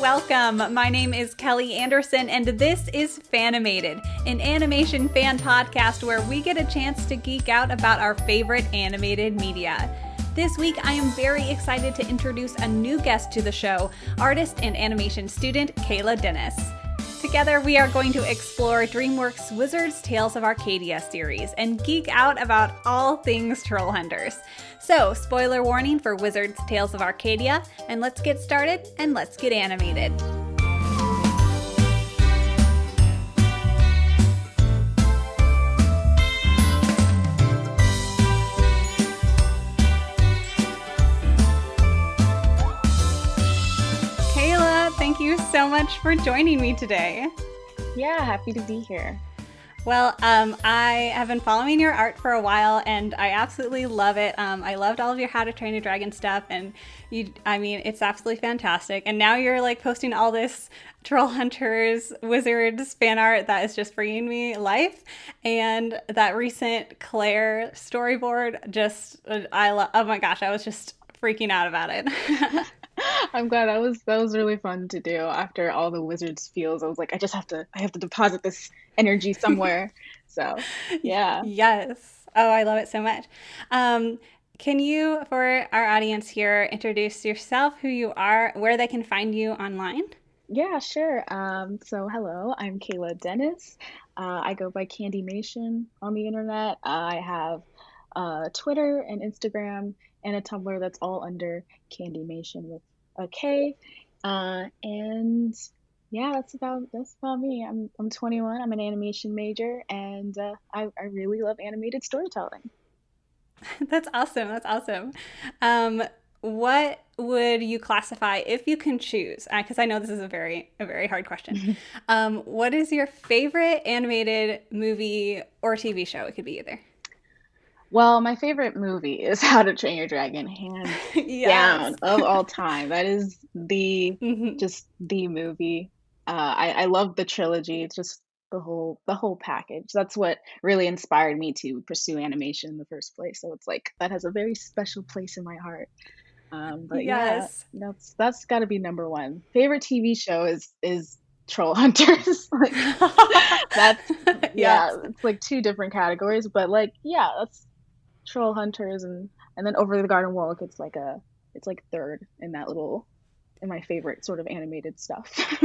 welcome. My name is Kelly Anderson, and this is Fanimated, an animation fan podcast where we get a chance to geek out about our favorite animated media. This week, I am very excited to introduce a new guest to the show, artist and animation student Kayla Dennis. Together, we are going to explore DreamWorks' Wizards Tales of Arcadia series and geek out about all things Troll Hunters. So, spoiler warning for Wizards Tales of Arcadia, and let's get started and let's get animated. Kayla, thank you so much for joining me today. Yeah, happy to be here. Well, I have been following your art for a while, and I absolutely love it. I loved all of your How to Train a Dragon stuff, and it's absolutely fantastic. And now you're like posting all this Troll Hunters, Wizards fan art that is just bringing me life. And that recent Claire storyboard, oh my gosh, I was just freaking out about it. I'm glad that was really fun to do after all the Wizards feels. I was like, I have to deposit this energy somewhere. So yeah. Yes. Oh, I love it so much. Can you, for our audience here, introduce yourself, who you are, where they can find you online? Yeah, sure. So hello, I'm Kayla Dennis. I go by Candymation on the internet. I have Twitter and Instagram and a Tumblr that's all under Candymation with a K. And yeah, that's about me. I'm 21. I'm an animation major, and I really love animated storytelling. That's awesome. That's awesome. What would you classify if you can choose? Because I know this is a very hard question. What is your favorite animated movie or TV show? It could be either. Well, my favorite movie is How to Train Your Dragon, hands Yes. down of all time. That is Mhm. just the movie. I love the trilogy. It's just the whole package. That's what really inspired me to pursue animation in the first place. So it's like that has a very special place in my heart. But yeah, Yes. that's got to be number one. Favorite TV show is Troll Hunters. Like that's yeah, Yes. it's like two different categories, but like yeah, that's Troll Hunters and then Over the Garden Wall it's like third in my favorite sort of animated stuff.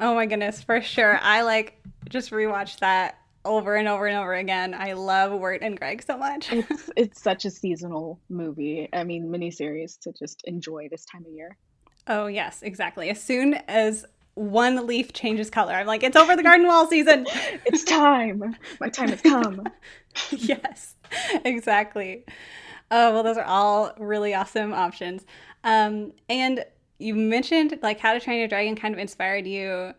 Oh my goodness, for sure. I just rewatched that over and over and over again. I love Wirt and Greg so much. It's such a seasonal movie. I mean, miniseries to just enjoy this time of year. Oh yes, exactly. As soon as one leaf changes color, I'm like, it's Over the Garden Wall season. It's time. My time has come. Yes, exactly. Oh, well, those are all really awesome options. And you mentioned like How to Train Your Dragon kind of inspired you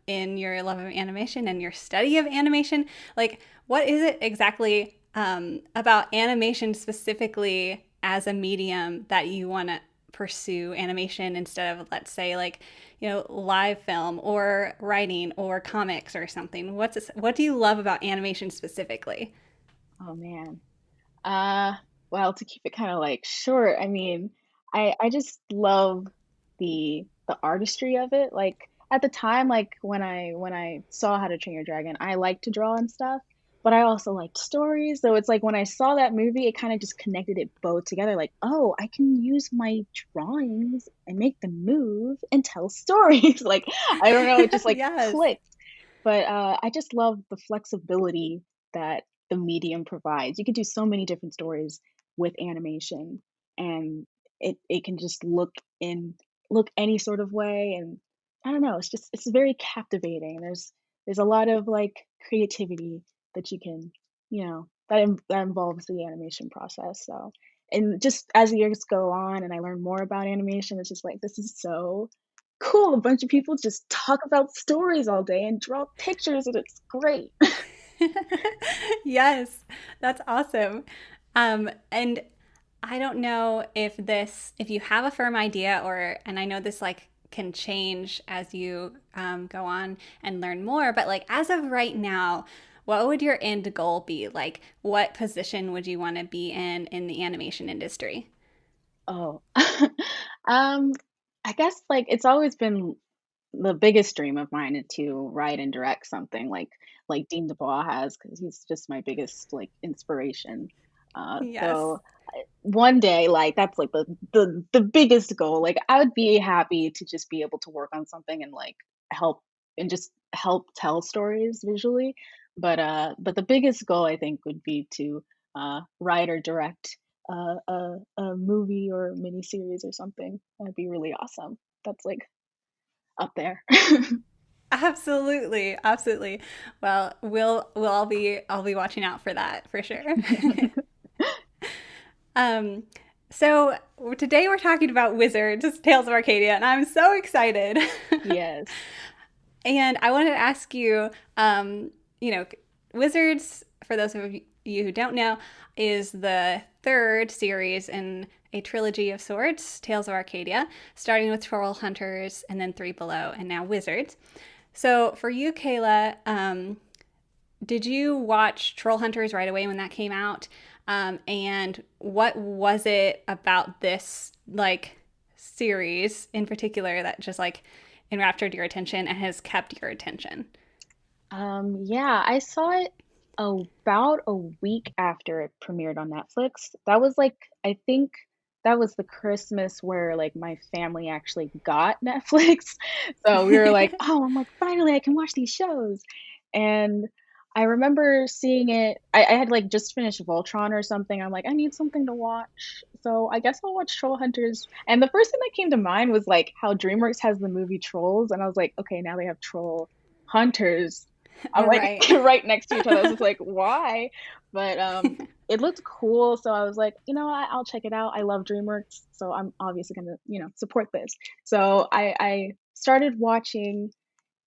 in your love of animation and your study of animation. Like, what is it exactly about animation specifically as a medium that you want to pursue animation instead of, let's say, like, live film or writing or comics or something? What do you love about animation specifically? Oh man. Uh, well, to keep it kind of like short, I mean, I just love the artistry of it. Like at the time, like when I saw How to Train Your Dragon, I liked to draw and stuff, but I also liked stories. So it's like when I saw that movie, it kind of just connected it both together. Like, oh, I can use my drawings and make them move and tell stories. Like, I don't know, it just like Yes. clicked. But I just love the flexibility that the medium provides. You can do so many different stories with animation, and it can just look any sort of way. And I don't know, it's very captivating. There's a lot of like creativity that you can, that involves the animation process. So, and just as the years go on and I learn more about animation, it's just like this is so cool. A bunch of people just talk about stories all day and draw pictures, and it's great. Yes, that's awesome. And I don't know if you have a firm idea and I know this like can change as you go on and learn more, but like as of right now, what would your end goal be? Like, what position would you want to be in the animation industry? Oh, um, I guess like it's always been the biggest dream of mine to write and direct something like Dean DePaul has, because he's just my biggest like inspiration. Yes. So one day, like that's like the biggest goal. Like I would be happy to just be able to work on something and like help and just help tell stories visually. But the biggest goal I think would be to write or direct a movie or miniseries or something. That'd be really awesome. That's like up there. Absolutely. Absolutely. Well, we'll I'll be watching out for that for sure. um so today we're talking about Wizards, Tales of Arcadia, and I'm so excited. Yes. And I wanted to ask you, you know, Wizards, for those of you who don't know, is the third series in a trilogy of sorts, Tales of Arcadia, starting with Troll Hunters and then Three Below, and now Wizards. So for you, Kayla, did you watch Troll Hunters right away when that came out? And what was it about this like series in particular that just like enraptured your attention and has kept your attention? Yeah, I saw it about a week after it premiered on Netflix. That was like, I think that was the Christmas where like my family actually got Netflix. So we were like, oh, I'm like, finally I can watch these shows. And I remember seeing it. I had like just finished Voltron or something. I'm like, I need something to watch. So I guess I'll watch Troll Hunters. And the first thing that came to mind was like how DreamWorks has the movie Trolls. And I was like, okay, now they have Troll Hunters. I'm like Right. right next to each other. I was just like, why? But it looked cool, so I was like, you know what, I'll check it out. I love DreamWorks, so I'm obviously gonna, support this. So I started watching,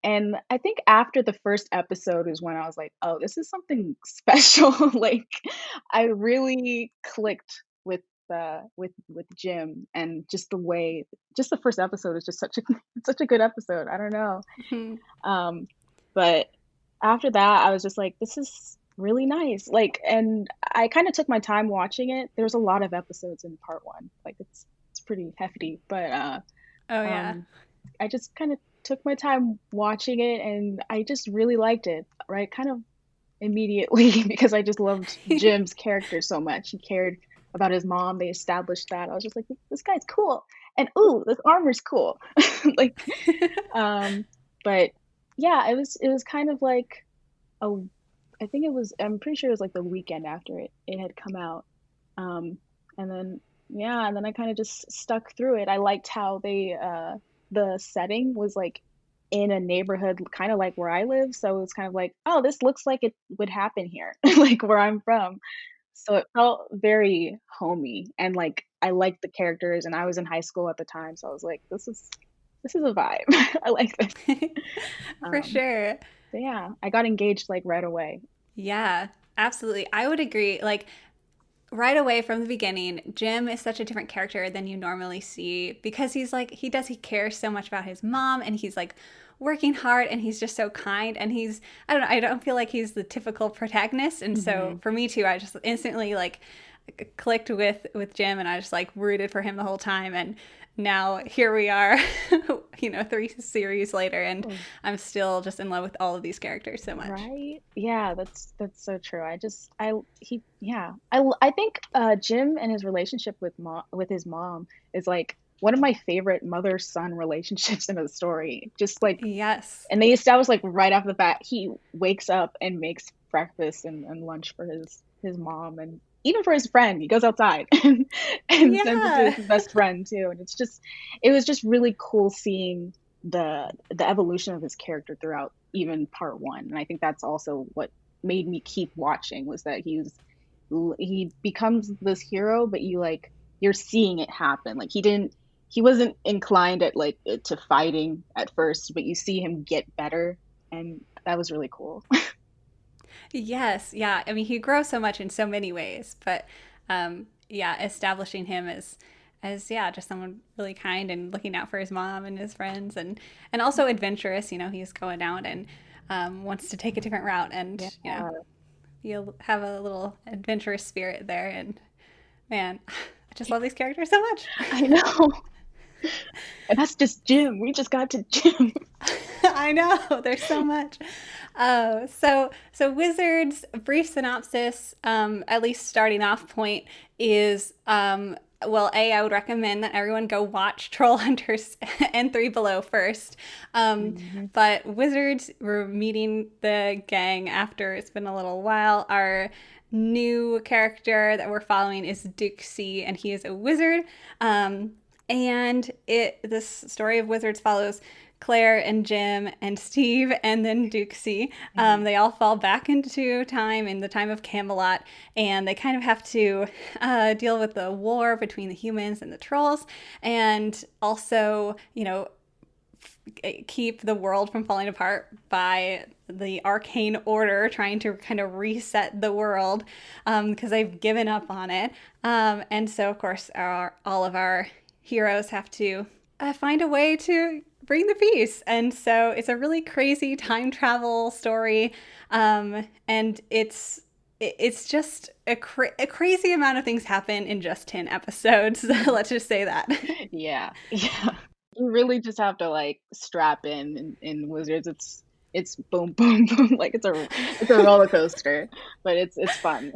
and I think after the first episode is when I was like, oh, this is something special. Like I really clicked with with Jim, and just the way, just the first episode is just such a such a good episode. I don't know. Um, but after that, I was just like, this is really nice. Like, and I kind of took my time watching it. There's a lot of episodes in part one. Like, it's pretty hefty, but Oh yeah. um, I just kind of took my time watching it, and I just really liked it. Right, kind of immediately because I just loved Jim's character so much. He cared about his mom. They established that. I was just like, this guy's cool, and ooh, this armor's cool. Like, um, but yeah, it was kind of like a, I think it was, I'm pretty sure it was like the weekend after it had come out. Um, and then yeah, and then I kind of just stuck through it. I liked how the setting was like in a neighborhood kind of like where I live, so it was kind of like, oh, this looks like it would happen here, like where I'm from. So it felt very homey, and like I liked the characters, and I was in high school at the time, so I was like, this is a vibe. I like this. For Um, sure. so yeah, I got engaged like right away. Yeah, absolutely. I would agree. Like right away from the beginning, Jim is such a different character than you normally see because he's like he cares so much about his mom and he's like working hard and he's just so kind and he's I don't know, I don't feel like he's the typical protagonist and so Hmm. for me too, I just instantly like clicked with Jim and I just like rooted for him the whole time and now here we are, three series later and I'm still just in love with all of these characters so much. Right? Yeah, that's so true. I just I he yeah. I think Jim and his relationship with his mom is like one of my favorite mother-son relationships in a story. Just like, Yes. and they establish like right off the bat, he wakes up and makes breakfast and lunch for his mom, and even for his friend. He goes outside and sends it to Yeah. his best friend too. And it was just really cool seeing the evolution of his character throughout even part one. And I think that's also what made me keep watching, was that he becomes this hero, but you're seeing it happen. Like he wasn't inclined at like to fighting at first, but you see him get better, and that was really cool. Yes, yeah. I mean, he grows so much in so many ways, but yeah, establishing him as yeah, just someone really kind and looking out for his mom and his friends, and also adventurous. He's going out and wants to take a different route, and Yeah, you'll have a little adventurous spirit there. And man, I just love these characters so much. I know. And that's just Jim. We just got to Jim. I know there's so much. So wizards. Brief synopsis. At least starting off point is well, I would recommend that everyone go watch Troll Hunters and Three Below first. Hmm. But wizards, we're meeting the gang after it's been a little while. Our new character that we're following is Douxie, and he is a wizard. And this story of wizards follows Claire and Jim and Steve and then Douxie. Hmm. They all fall back into time in the time of Camelot, and they kind of have to deal with the war between the humans and the trolls, and also, keep the world from falling apart by the arcane order trying to kind of reset the world because they've given up on it. And so, of course, all of our heroes have to find a way to bring the peace. And so it's a really crazy time travel story. And it's just a crazy amount of things happen in just 10 episodes. Let's just say that. Yeah, yeah. You really just have to like strap in Wizards. It's boom, boom, boom. Like it's a roller coaster, but it's fun.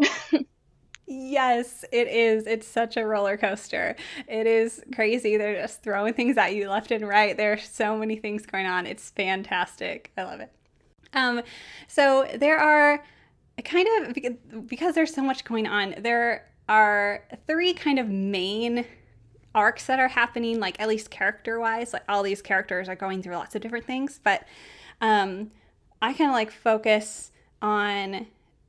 Yes, it is. It's such a roller coaster. It is crazy. They're just throwing things at you left and right. There are so many things going on. It's fantastic. I love it. Um, so there are kind of, because there's so much going on, there are three kind of main arcs that are happening, like at least character wise. Like all these characters are going through lots of different things, but um, I kind of like focus on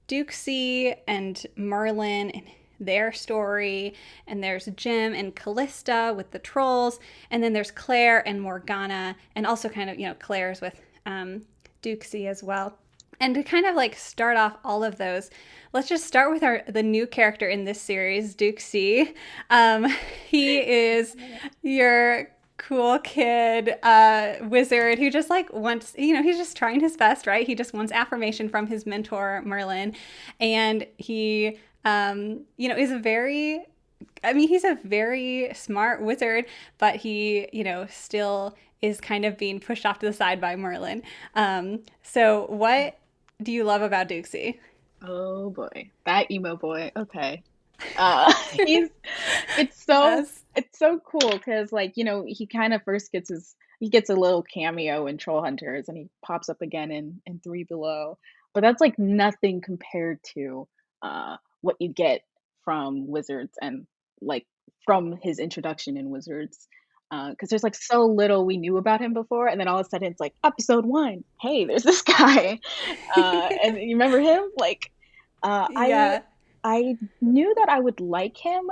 Douxie and Merlin and their story, and there's Jim and Callista with the trolls, and then there's Claire and Morgana, and also kind of, Claire's with Douxie as well. And to kind of like start off all of those, let's just start with the new character in this series, Douxie. He is your cool kid wizard who just like wants, he's just trying his best, right? He just wants affirmation from his mentor Merlin, and he is he's a very smart wizard, but he, still is kind of being pushed off to the side by Merlin. So what do you love about Douxie? Oh boy, that emo boy. Okay. He's it's so Yes. it's so cool because like he kind of first gets a little cameo in Troll Hunters and he pops up again in Three Below, but that's like nothing compared to what you get from Wizards and like from his introduction in Wizards. Because there's like so little we knew about him before, and then all of a sudden it's like episode one. Hey, there's this guy, and you remember him? Like, uh, I Yeah. I knew that I would like him,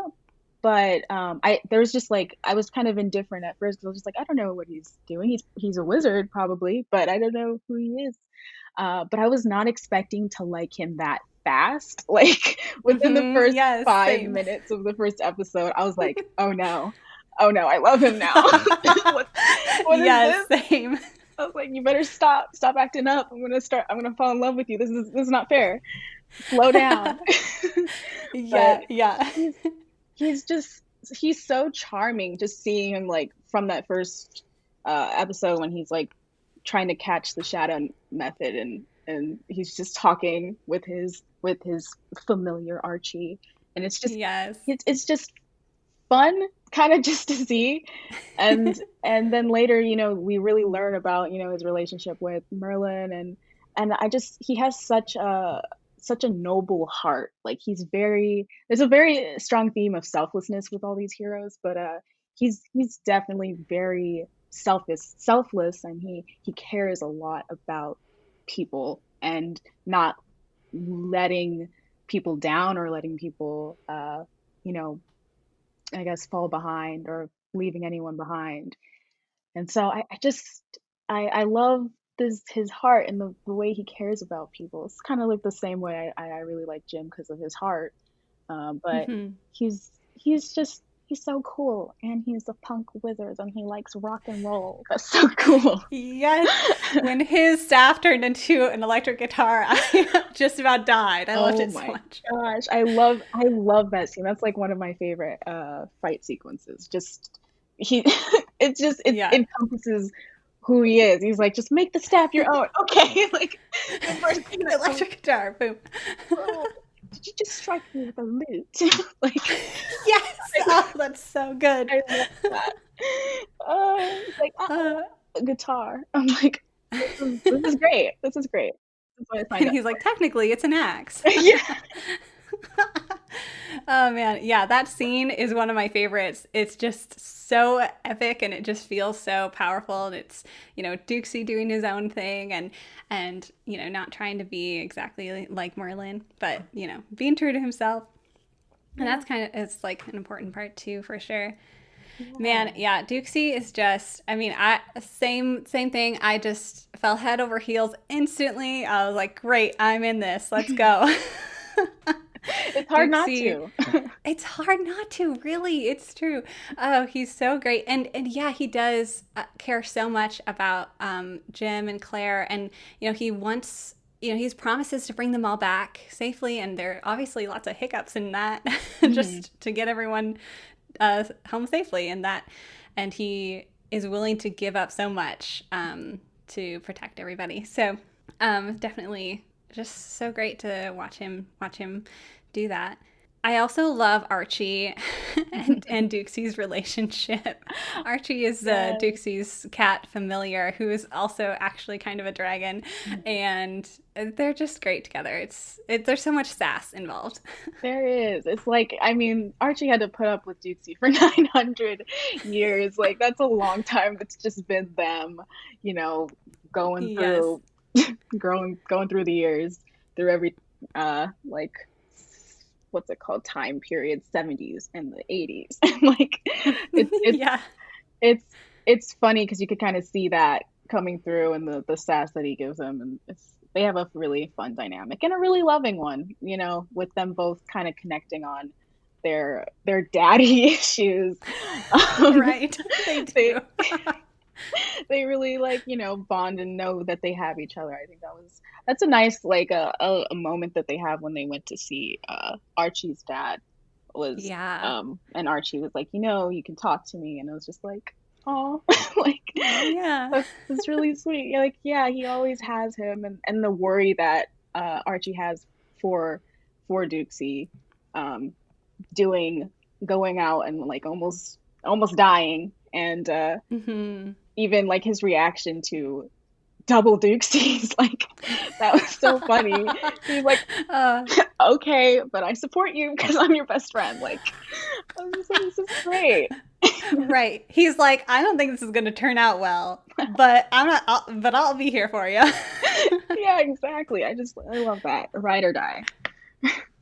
but I there was just like I was kind of indifferent at first. 'Cause I was just like, I don't know what he's doing. He's a wizard probably, but I don't know who he is. But I was not expecting to like him that fast. Like within the first Yes, same. 5 minutes of the first episode, I was like, oh no, I love him now. what what is Yes, this? same. I was like, you better stop acting up. I'm gonna fall in love with you. This is not fair. Slow down. But Yeah, yeah. he's he's just he's so charming just seeing him like from that first episode when he's like trying to catch the shadow method and he's just talking with his familiar Archie, and Yes. it's just fun kind of just to see. And then later we really learn about his relationship with Merlin, and I just he has such a noble heart. Like there's a very strong theme of selflessness with all these heroes, but he's definitely very selfless, and he cares a lot about people and not letting people down or letting people you know I guess fall behind or leaving anyone behind. And so I just I love this his heart and the way he cares about people. It's kind of like the same way I really like Jim because of his heart. But Hmm. he's so cool, and he's a punk wizard and he likes rock and roll. That's so cool. Yes. When his staff turned into an electric guitar, I just about died. I loved Oh it so my much. gosh, I love that scene. That's like one of my favorite fight sequences. Just he It's just it Yeah. encompasses who he is. He's like, just make the staff your own. Okay. Like the first thing that comes, Electric guitar, boom. oh, did you just strike me with a lute? Like Yes. Oh, that's so good. I love that. It's like, Uh, a guitar. I'm like, this is great. This is great. That's what I signed and up he's like, technically, it's an axe. for. Yeah. Oh man, yeah, that scene is one of my favorites. It's just so epic and it just feels so powerful. And it's, Douxie doing his own thing and not trying to be exactly like Merlin, but being true to himself. And Yeah. that's kind of it's like an important part too, for sure. Yeah. Man, yeah, Douxie is just I mean, I same thing. I just fell head over heels instantly. I was like, "Great, I'm in this. Let's go." It's hard not Douxie, to. it's hard not to, really. It's true. Oh, he's so great, and yeah, he does care so much about Jim and Claire, and he wants. He's promises to bring them all back safely, and there are obviously lots of hiccups in that, Mhm. just to get everyone home safely, and he is willing to give up so much to protect everybody. So definitely, just so great to watch him do that. I also love Archie and Dukesie's relationship. Archie is Yes. Dukesie's cat familiar, who is also actually kind of a dragon, and they're just great together. There's so much sass involved. There is. It's like, I mean, Archie had to put up with Douxie for 900 years. Like, that's a long time. It's just been them, you know, going Yes. through, going through the years, through every, like, what's it called, time period, 70s and the 80s. And like, it's, it's, Yeah. it's, it's funny because you could kind of see that coming through and the sass that he gives them. And they have a really fun dynamic and a really loving one, with them both kind of connecting on their daddy issues. Um, Right. They they do. they really like, bond and know that they have each other. I think that's a nice like a moment that they have when they went to see Archie's dad was Yeah. and Archie was like, you can talk to me, and it was just like, oh, like Yeah. that's really sweet. Yeah, like, yeah, he always has him, and the worry that Archie has for Dukesy, um, doing going out and like almost dying, and Hmm. even like his reaction to double Dukesies, like that was so funny. He's like, uh, okay, but I support you because I'm your best friend. Like, I was just like, this is great. right. He's like, I don't think this is going to turn out well, but I'll be here for you. Yeah, exactly. I love that. Ride or die.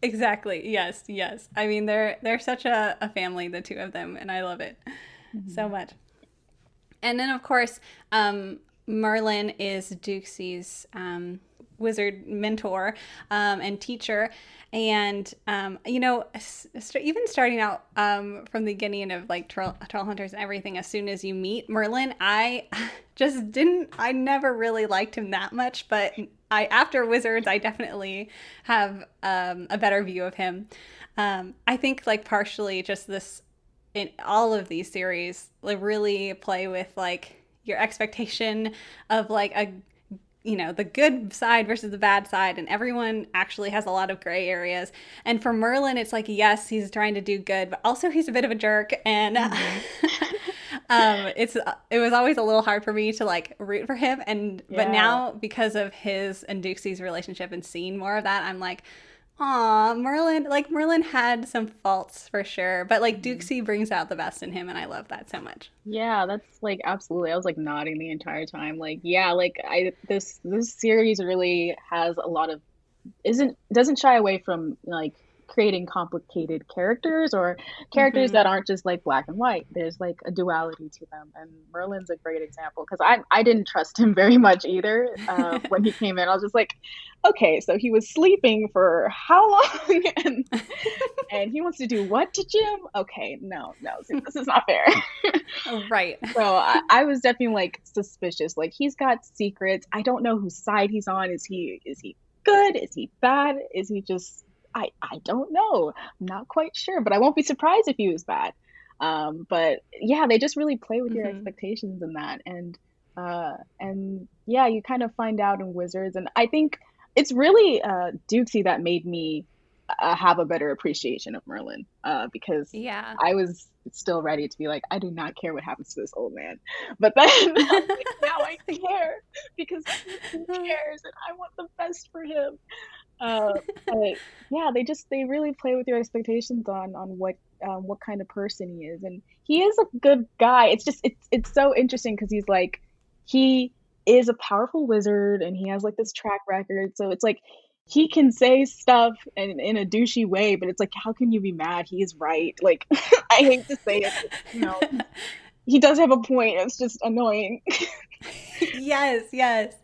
Exactly. Yes. Yes. I mean, they're such a family, the two of them, and I love it so Mhm. much. And then, of course, Merlin is Dukesie's wizard mentor and teacher. And, even starting out from the beginning of like Troll Hunters and everything, as soon as you meet Merlin, I I never really liked him that much. But after Wizards, I definitely have a better view of him. I think like partially just this in all of these series like really play with like your expectation of like a the good side versus the bad side, and everyone actually has a lot of gray areas. And for Merlin, it's like, yes, he's trying to do good, but also he's a bit of a jerk. And Mhm. it was always a little hard for me to like root for him. And but Yeah. now, because of his and Duxie's relationship and seeing more of that, I'm like, aw, Merlin. Like Merlin had some faults for sure, but like Mhm. Duxie brings out the best in him, and I love that so much. Yeah, that's like absolutely. I was like nodding the entire time. Like, yeah, like I this series really has a lot of isn't doesn't shy away from like creating complicated characters or characters Mm-hmm. that aren't just like black and white. There's like a duality to them, and Merlin's a great example because I didn't trust him very much either when he came in. I was just like, okay, so he was sleeping for how long, and he wants to do what to Jim? Okay, no, no, this is not fair. Right. So I was definitely like suspicious. Like he's got secrets. I don't know whose side he's on. Is he good? Is he bad? Is he just I don't know. I'm not quite sure, but I won't be surprised if he was bad. But yeah, they just really play with your Hmm. expectations in that, and yeah, you kind of find out in Wizards, and I think it's really Dukesy that made me have a better appreciation of Merlin, because Yeah. I was still ready to be like, I do not care what happens to this old man, but then I was like, now I care because he cares, and I want the best for him. Uh, but yeah, they really play with your expectations on what kind of person he is, and he is a good guy. It's just it's so interesting because he's like he is a powerful wizard and he has like this track record. So it's like he can say stuff in a douchey way, but it's like how can you be mad? He is right. Like I hate to say it, but he does have a point. It's just annoying. Yes, yes.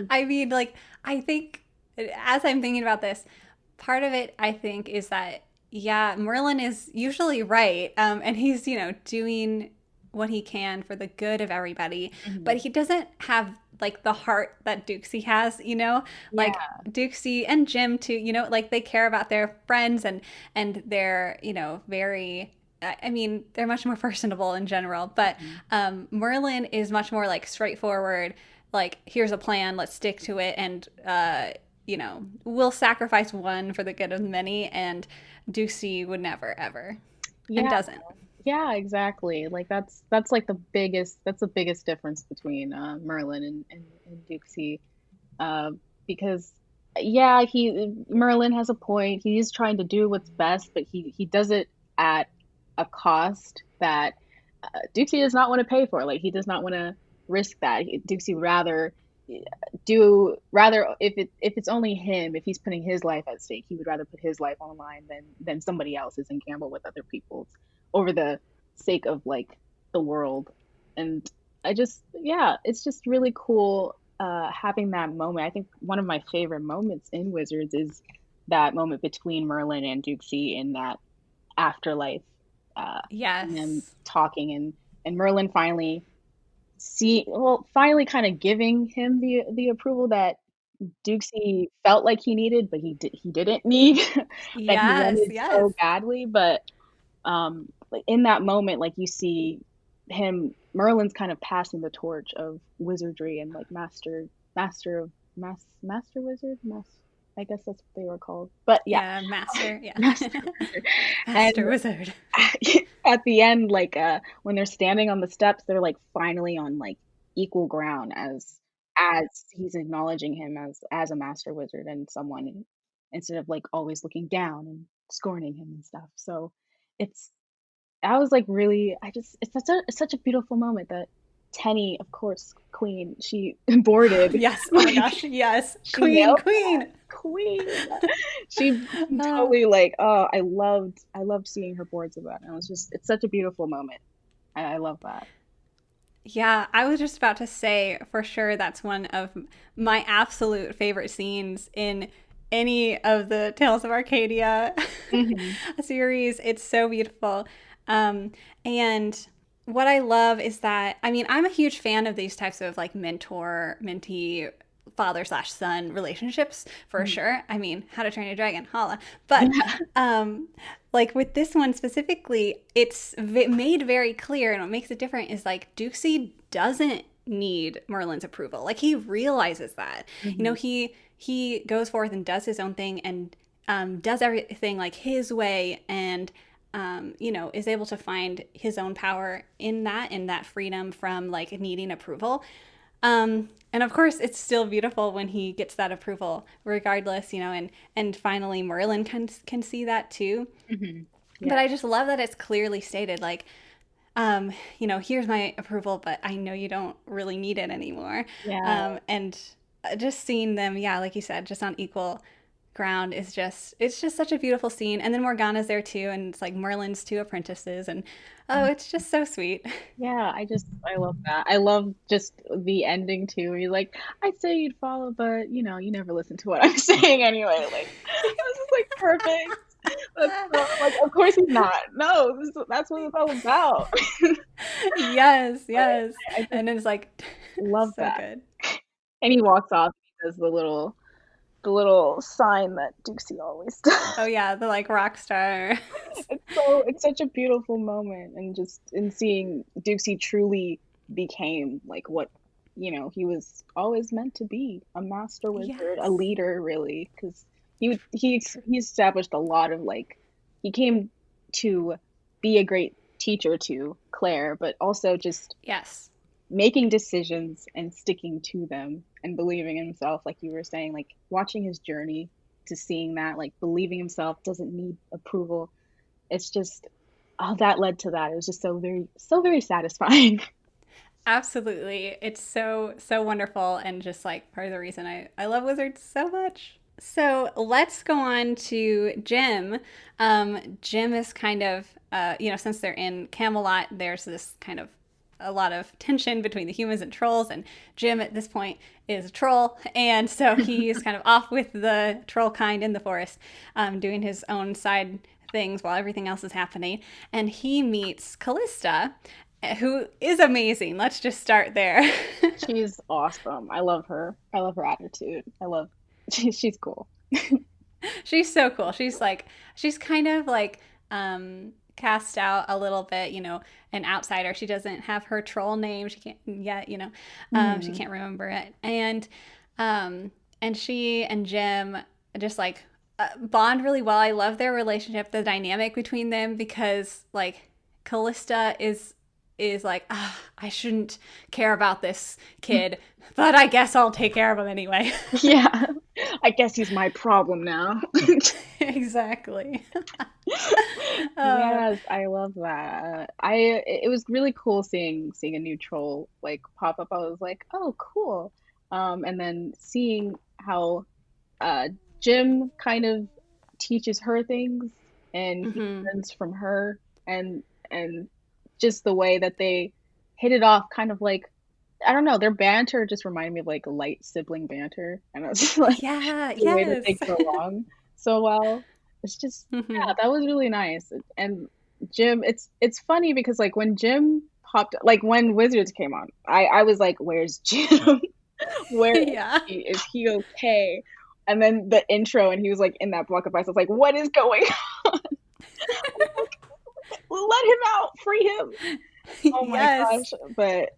I mean, like, I think as I'm thinking about this, part of it, I think, is that, yeah, Merlin is usually right. And he's, doing what he can for the good of everybody. Mhm. But he doesn't have, like, the heart that Dukesy has, Yeah, Like, Dukesy and Jim, too, like, they care about their friends and they're, very. I mean, they're much more personable in general, but mhm. Merlin is much more like straightforward. Like, here's a plan, let's stick to it, and we'll sacrifice one for the good of many. And Ducey would never, ever, and Yeah. doesn't. Yeah, exactly. Like that's like the biggest difference between Merlin and Dixie. Uh, because yeah, he Merlin has a point. He's trying to do what's best, but he does it at a cost that Dixie does not want to pay for. Like he does not want to risk that. Dixie would rather if it's only him, if he's putting his life at stake, he would rather put his life on the line than somebody else's and gamble with other people's over the sake of like the world. And yeah, it's just really cool having that moment. I think one of my favorite moments in Wizards is that moment between Merlin and Duxie in that afterlife, and them Yes. talking, and Merlin finally kind of giving him the approval that Duxie felt like he needed, but he didn't need that he Yes. wanted Yes. so badly. But like in that moment, like you see Merlin's kind of passing the torch of wizardry and like master of master wizard, I guess that's what they were called. But yeah, Yeah. Master. Yeah. master wizard. Master And wizard. at the end, like when they're standing on the steps, they're like finally on like equal ground as he's acknowledging him as a master wizard and someone instead of like always looking down and scorning him and stuff. So it's I was like really I just it's such a beautiful moment that Tenny, of course, Queen, she boarded Yes. Oh my like gosh. Yes. she Queen. nailed Queen. Queen. She Uh, totally like I loved seeing her boards of that. And it's such a beautiful moment. I love that. Yeah, I was just about to say for sure that's one of my absolute favorite scenes in any of the Tales of Arcadia Hmm. series. It's so beautiful. And what I love is that, I mean, I'm a huge fan of these types of like mentor mentee father slash son relationships for sure. I mean, How to Train a Dragon, holla. But Yeah. um, like with this one specifically, made very clear, and what makes it different is like Duxie doesn't need Merlin's approval. Like he realizes that. Hmm. He goes forth and does his own thing and does everything like his way and is able to find his own power in that freedom from like needing approval. And of course, it's still beautiful when he gets that approval, regardless, and finally Merlin can see that too. Hmm. But Yeah. I just love that it's clearly stated, like, here's my approval, but I know you don't really need it anymore. Yeah. And just seeing them, yeah, like you said, just on equal ground is it's just such a beautiful scene. And then Morgana's there too, and it's like Merlin's two apprentices, and oh, it's just so sweet. Yeah, I love that. I love just the ending too. He's like, I'd say you'd follow, but you never listen to what I'm saying anyway. Like, this is like perfect. That's so, like, of course he's not. No, that's what it's all about. Yes, But yes. I just And it's like love so that. good. And he walks off. He does the little the little sign that Douxie always does. Oh yeah, the like rock star. It's such a beautiful moment, and just in seeing Douxie truly became like what, he was always meant to be, a master wizard, a Yes. leader, really, because he established a lot of like, he came to be a great teacher to Claire, but also just Yes. making decisions and sticking to them and believing in himself, like you were saying, like watching his journey to seeing that, like believing himself, doesn't need approval. It's just all that led to that. It was just so very satisfying. Absolutely. It's so wonderful and just like part of the reason I love wizards so much. So let's go on to Jim. Jim is kind of, since they're in Camelot, there's this kind of a lot of tension between the humans and trolls, and Jim at this point is a troll, and so he's kind of off with the troll kind in the forest, doing his own side things while everything else is happening. And he meets Callista, who is amazing. Let's just start there. She's awesome. I love her. I love her attitude. She's cool. She's so cool. She's kind of like cast out a little bit, an outsider. She doesn't have her troll name. She can't yet, she Hmm. can't remember it. And she and Jim just like bond really well. I love their relationship, the dynamic between them, because like Callista is like, I shouldn't care about this kid, but I guess I'll take care of him anyway. Yeah. I guess he's my problem now. Exactly. uh, Yes, I love that. It was really cool seeing a new troll like pop up. I was like, oh, cool. And then seeing how uh Jim kind of teaches her things, and he mhm. learns from her, and and just the way that they hit it off, kind of like, I don't know, their banter just reminded me of like light sibling banter, and it's just like Yeah, the way that they yes. get along so well. It's just, yeah, Mhm. that was really nice. And Jim, it's funny because like when Jim popped, like when Wizards came on, I was like, where's Jim? Where is Yeah. he? Is he okay? And then the intro, and he was like in that block of ice. I was like, what is going on? Let him out, free him. Oh my Yes. gosh. But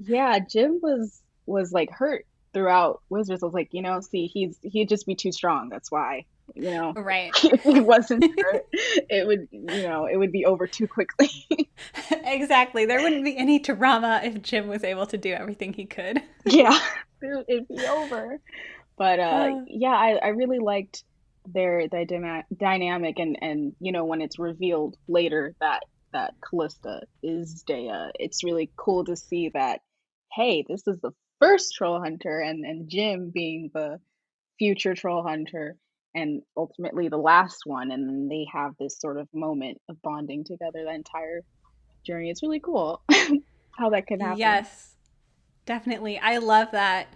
yeah, Jim was like hurt throughout Wizards. I was like, see, he'd just be too strong. That's why, Right. if he wasn't hurt, it would be over too quickly. Exactly. There wouldn't be any drama if Jim was able to do everything he could. Yeah, it'd be over. But Uh, yeah, I really liked their dynamic, and when it's revealed later that Callista is Dea, it's really cool to see that, hey, this is the first troll hunter, and Jim being the future troll hunter, and ultimately the last one, and then they have this sort of moment of bonding together the entire journey. It's really cool how that can happen. yes, definitely. I love that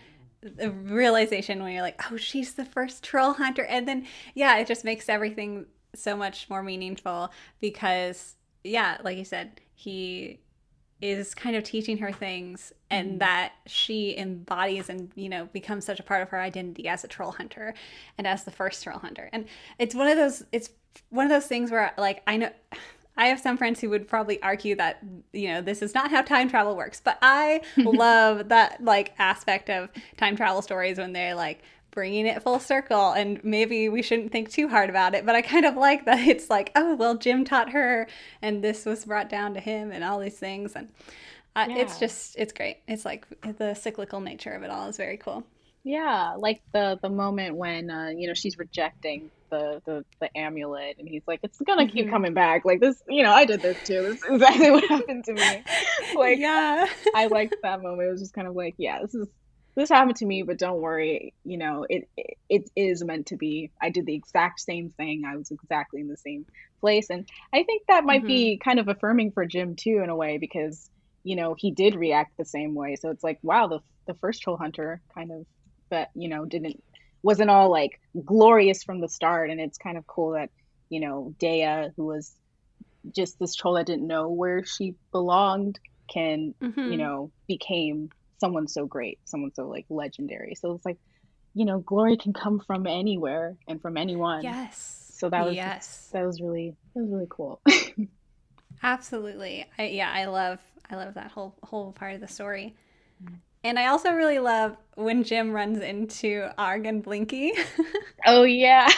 the realization when you're like, oh, she's the first troll hunter. And then, yeah, it just makes everything so much more meaningful because, yeah, like you said, he is kind of teaching her things and Mhm. that she embodies and becomes such a part of her identity as a troll hunter and as the first troll hunter. And it's one of those things where like I know I have some friends who would probably argue that this is not how time travel works, but I love that like aspect of time travel stories when they're like bringing it full circle, and maybe we shouldn't think too hard about it, but I kind of like that it's like, oh well, Jim taught her and this was brought down to him and all these things. And Yeah. it's great. It's like the cyclical nature of it all is very cool. Yeah, like the moment when she's rejecting the amulet, and he's like, it's gonna keep Hmm. coming back. Like this, I did this too. This is exactly what happened to me. Like Yeah. I liked that moment. It was just kind of like, yeah, this happened to me, but don't worry, it is meant to be. I did the exact same thing. I was exactly in the same place, and I think that might Hmm. be kind of affirming for Jim too, in a way, because he did react the same way. So it's like, wow, the first troll hunter kind of, that didn't wasn't all like glorious from the start, and it's kind of cool that Dea, who was just this troll that didn't know where she belonged, can Hmm. became someone so great, someone so like legendary. So it's like, glory can come from anywhere and from anyone. Yes. So Yes. that was really cool. Absolutely. Yeah, I love that whole part of the story. And I also really love when Jim runs into Arg and Blinky. Oh yeah.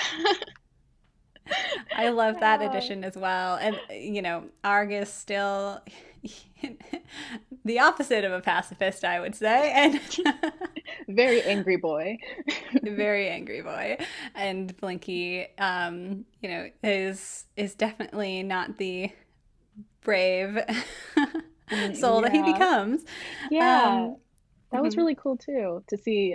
I love that Yeah. addition as well. And, Arg is still the opposite of a pacifist, I would say, and Very angry boy. very angry boy. And Blinky, is definitely not the brave soul that he Yeah. becomes. Yeah. Um, That was mhm. really cool too to see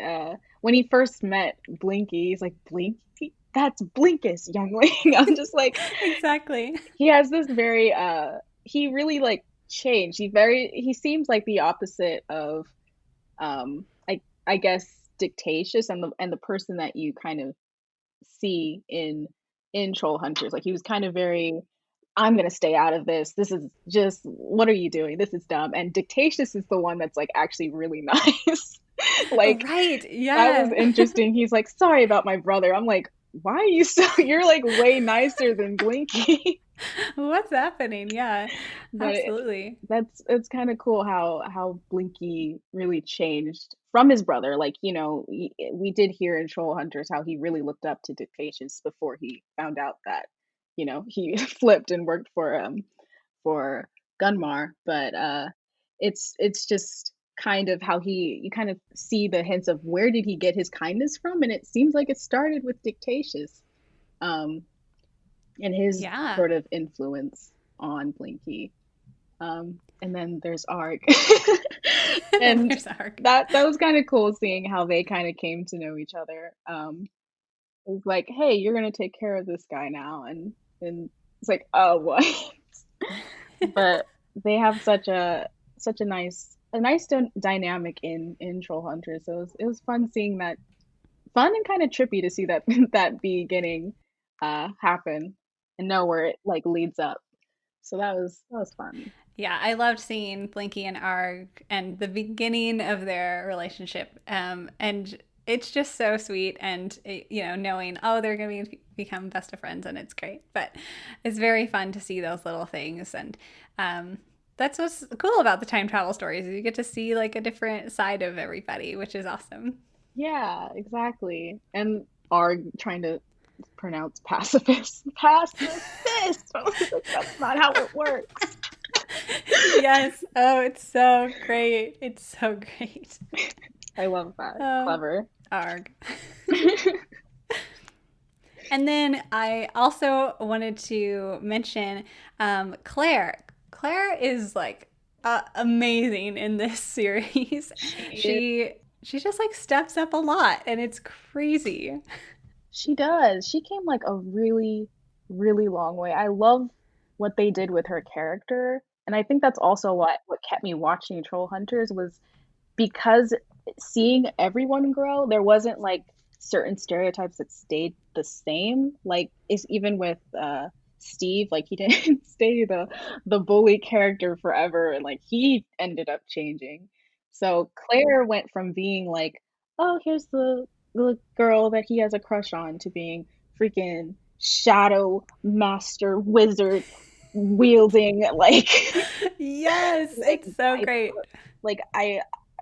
when he first met Blinky, he's like, Blinky? That's Blinkus, youngling. I'm just like, Exactly. he has this very he really like changed. He seems like the opposite of I guess Dictatious and the person that you kind of see in Troll Hunters. Like he was kind of very, I'm gonna stay out of this. This is just, what are you doing? This is dumb. And Dictatious is the one that's like actually really nice. Like Right. that was Yeah. interesting. He's like, sorry about my brother. I'm like, why are you so you're like way nicer than Blinky. What's happening? Yeah. But Absolutely. it's kind of cool how Blinky really changed from his brother. Like, we did hear in Troll Hunters how he really looked up to Dictatious before he found out that, he flipped and worked for Gunmar. But it's just kind of how you kind of see the hints of where did he get his kindness from, and it seems like it started with Dictatious. Um, and his Yeah. sort of influence on Blinky. And then there's Arg. And There's Arc. that was kind of cool seeing how they kind of came to know each other. It was like, hey, you're gonna take care of this guy now, and it's like, oh what? But they have such a nice dynamic in Troll Hunters. So it was fun seeing that, fun and kind of trippy to see that that beginning happen and know where it like leads up. So that was fun. Yeah, I loved seeing Blinky and Arg and the beginning of their relationship. And it's just so sweet. And, knowing, oh, they're going to become best of friends, and it's great. But it's very fun to see those little things. And that's what's cool about the time travel stories, is you get to see like a different side of everybody, which is awesome. Yeah, exactly. And Arg trying to pronounce pacifist. Pacifist. I was like, that's not how it works. Yes. Oh, it's so great. It's so great. I love that. Oh, Clever. Arg. And then I also wanted to mention Claire. Claire is like amazing in this series. She She just like steps up a lot, and it's crazy. she does. She came like a really, really long way. I love what they did with her character. And I think that's also what kept me watching Troll Hunters was because seeing everyone grow, there wasn't like certain stereotypes that stayed the same. Like it's even with Steve, like he didn't stay the bully character forever, and like he ended up changing. So Claire went from being like, oh, here's the girl that he has a crush on, to being freaking shadow master wizard wielding like Yes, like it's so viper. great. Like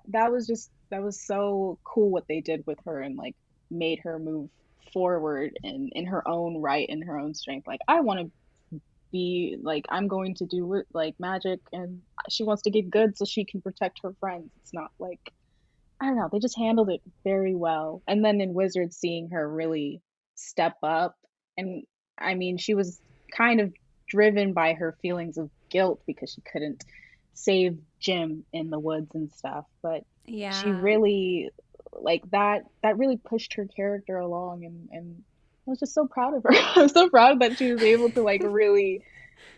that was so cool what they did with her, and like made her move forward in her own right, in her own strength. Like I want to be like, I'm going to do it like magic, and she wants to get good so she can protect her friends. It's not like, I don't know, they just handled it very well. And then in Wizard, seeing her really step up, and I mean, she was kind of driven by her feelings of guilt because she couldn't save Jim in the woods and stuff, but she Yeah. really like that really pushed her character along, and I was just so proud of her. I was so proud that she was able to like really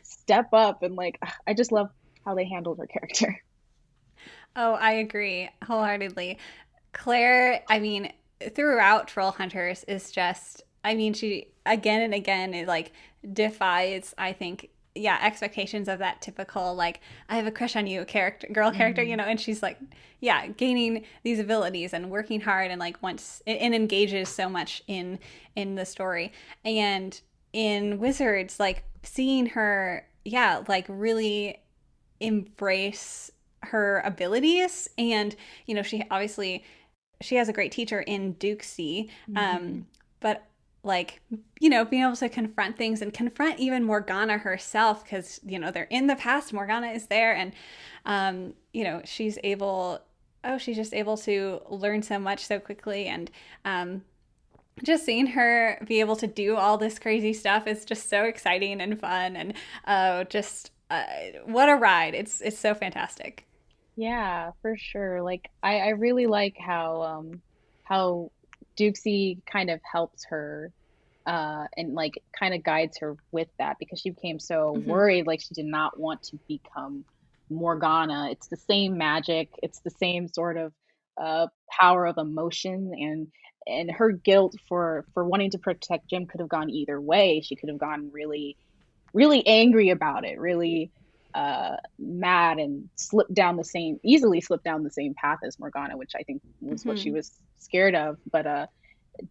step up, and like I just love how they handled her character. Oh, I agree wholeheartedly. Claire, I mean, throughout Troll Hunters is just, I mean, she again and again it like defies, I think, yeah, expectations of that typical, like, I have a crush on you character, girl character, Hmm. and she's like, yeah, gaining these abilities and working hard and like once and engages so much in the story. And in Wizards, like seeing her, yeah, like really embrace her abilities. And she obviously she has a great teacher in Douxie, Hmm. but like being able to confront things and confront even Morgana herself, because they're in the past, Morgana is there, and she's able, oh, she's just able to learn so much so quickly. And just seeing her be able to do all this crazy stuff is just so exciting and fun. And just what a ride. It's so fantastic. Yeah, for sure. Like I really like how Dukesy kind of helps her and like kind of guides her with that because she became so Mm-hmm. worried, like she did not want to become Morgana. It's the same magic, it's the same sort of power of emotion, and her guilt for wanting to protect Jim could have gone either way. She could have gone really really angry about it, really mad, and easily slipped down the same path as Morgana, which I think was what she Mm-hmm. was scared of. But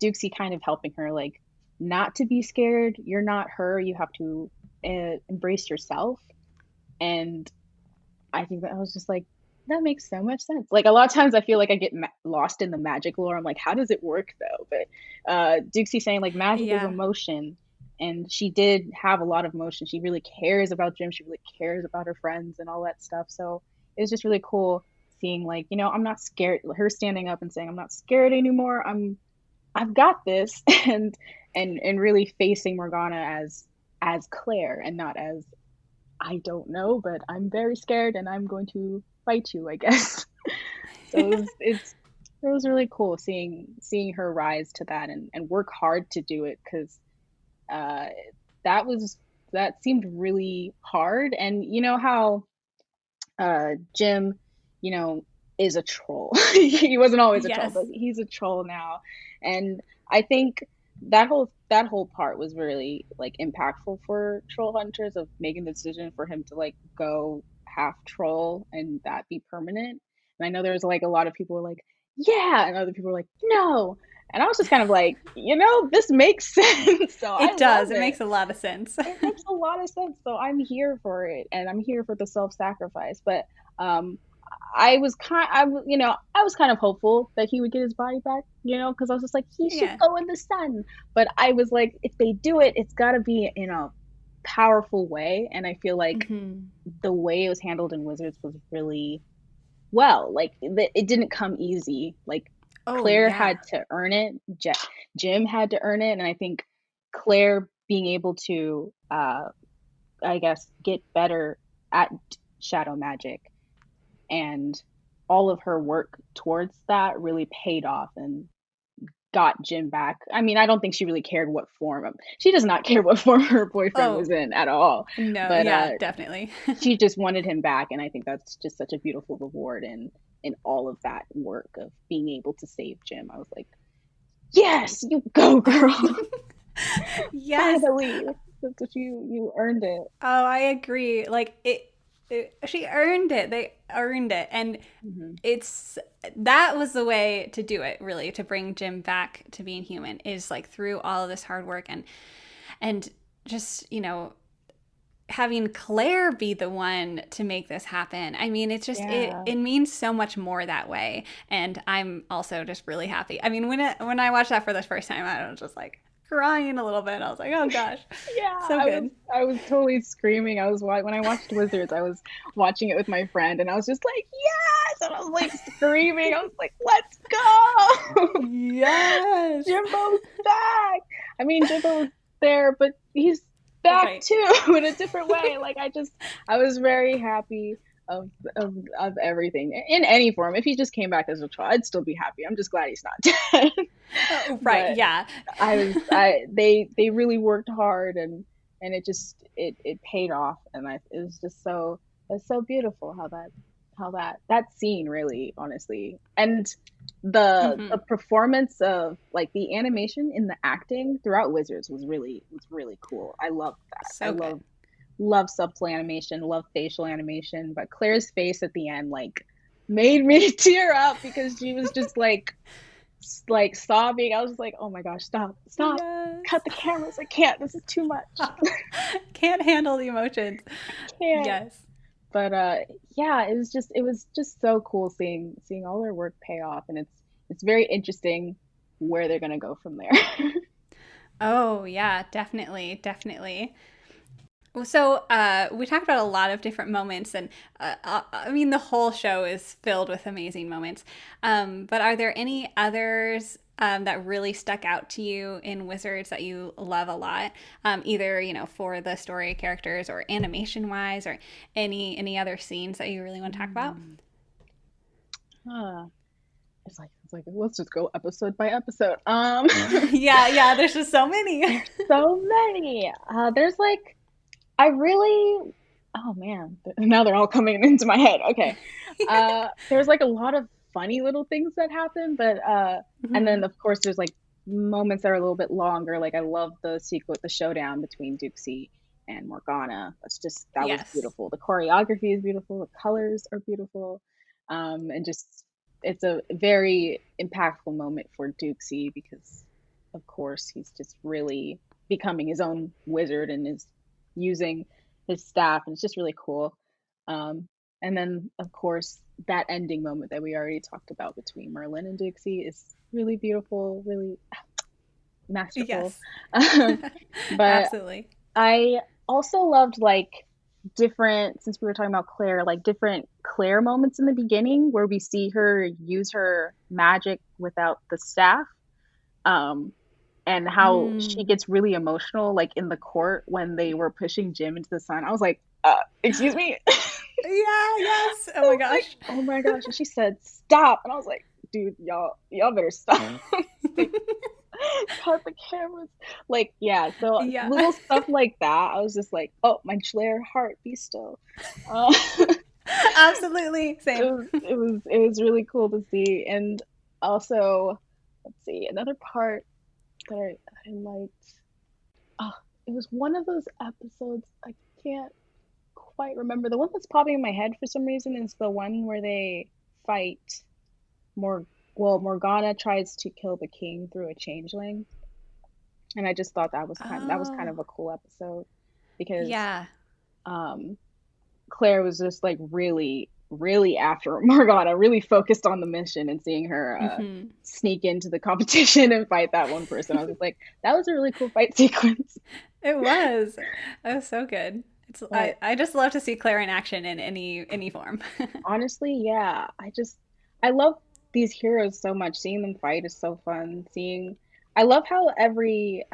Dukesy kind of helping her, like, not to be scared. You're not her. You have to embrace yourself. And I think that was just like, that makes so much sense. Like a lot of times I feel like I get lost in the magic lore. I'm like, how does it work though? But Dixie saying like magic is Yeah. emotion, and she did have a lot of emotion. She really cares about Jim. She really cares about her friends and all that stuff. So it was just really cool seeing like, I'm not scared. Her standing up and saying, I'm not scared anymore. I've got this, and really facing Morgana as Claire and not as, I don't know, but I'm very scared and I'm going to fight you, I guess. So it was really cool seeing her rise to that, and work hard to do it, because uh that was that seemed really hard. And you know how Jim, you know, is a troll. He wasn't always a troll, Yes. but he's a troll now. And I think that whole part was really like impactful for troll hunters, of making the decision for him to like go half troll and that be permanent. And I know there was like a lot of people were like, yeah, and other people were like, no. And I was just kind of like, this makes sense. So I It love does. It it. makes a lot of sense. It makes a lot of sense. So I'm here for it, and I'm here for the self-sacrifice. But um, I was kind of hopeful that he would get his body back, because I was just like, he should Yeah. go in the sun. But I was like, if they do it, it's got to be in a powerful way, and I feel like Mm-hmm. the way it was handled in Wizards was really well. Like it didn't come easy. Like Oh, Claire yeah. had to earn it. Jim had to earn it, and I think Claire being able to, I guess, get better at shadow magic, and all of her work towards that really paid off and got Jim back. I mean, I don't think she really cared what form she does not care what form her boyfriend Oh, was in at all. no. But Yeah, definitely. she just wanted him back, and I think that's just such a beautiful reward in all of that work of being able to save Jim. I was like, yes, you go, girl. Yes. Finally, that's what you earned it. Oh, I agree. Like she earned it. They earned it. And Hmm. it's that was the way to do it, really, to bring Jim back to being human, is like through all of this hard work. And just, having Claire be the one to make this happen. I mean, it's just Yeah. it means so much more that way. And I'm also just really happy. I mean, when I watched that for the first time, I was just like crying a little bit. I was like, "Oh gosh." Yeah, So good. I was totally screaming. When I watched Wizards, I was watching it with my friend, and I was just like, yes, and I was like screaming. I was like, let's go, Yes. Jimbo's back. I mean, Jimbo was there, but he's back Right. too in a different way. Like I was very happy of everything in any form. If he just came back as a troll, I'd still be happy. I'm just glad he's not dead. Oh, right. But Yeah. they really worked hard, and it paid off, and it was just it's so beautiful how that scene, really, honestly. And the Hmm. performance of like the animation in the acting throughout Wizards was really cool. I loved that. I So good. love love subtle animation, love facial animation, but Claire's face at the end like made me tear up because she was just like sobbing. I was just like, oh my gosh, stop, stop, Yes. cut the cameras. I can't. This is too much. Can't handle the emotions. I can't. Yes. But yeah, it was just so cool seeing all their work pay off, and it's very interesting where they're gonna go from there. Oh, yeah, definitely, definitely. Well, so we talked about a lot of different moments, and I mean, the whole show is filled with amazing moments. But are there any others that really stuck out to you in Wizards that you love a lot? Either for the story characters or animation wise, or any other scenes that you really want to talk about? Mm. Huh. It's like let's just go episode by episode. Yeah, yeah. There's just so many. There's so many. There's like I really oh man, now they're all coming into my head. Okay. There's like a lot of funny little things that happen, but and then Mhm. of course there's like moments that are a little bit longer. Like I love the sequence, the showdown between Douxie and Morgana. That was Yes. beautiful. The choreography is beautiful, the colors are beautiful. And just it's a very impactful moment for Douxie because of course he's just really becoming his own wizard and is using his staff, and it's just really cool. Um, and then, of course, that ending moment that we already talked about between Merlin and Dixie is really beautiful, really masterful. Yes. But Absolutely. I also loved like different, since we were talking about Claire, like different Claire moments in the beginning where we see her use her magic without the staff. Um, and how she Mm. gets really emotional, like in the court when they were pushing Jim into the sun. I was like, excuse me. Yeah, yes. I Oh my was like, gosh. oh my gosh. And she said, stop. And I was like, dude, y'all better stop. Like, cut the cameras. Like, yeah. So Yeah. little stuff like that. I was just like, oh, my Claire heart, be still. Uh, Absolutely. Same. it was really cool to see. And also, let's see, another part that I liked. Oh, it was one of those episodes. I can't quite remember. The one that's popping in my head for some reason is the one where they fight Mor well, Morgana tries to kill the king through a changeling. And I just thought that was kind Oh, of a cool episode because yeah. um Claire was just like really, really after Morgana, really focused on the mission and seeing her Hmm. sneak into the competition and fight that one person. I was just like, that was a really cool fight sequence. It was. It was so good. It's But I just love to see Claire in action in any form. honestly, yeah, I love these heroes so much. Seeing them fight is so fun. I love how every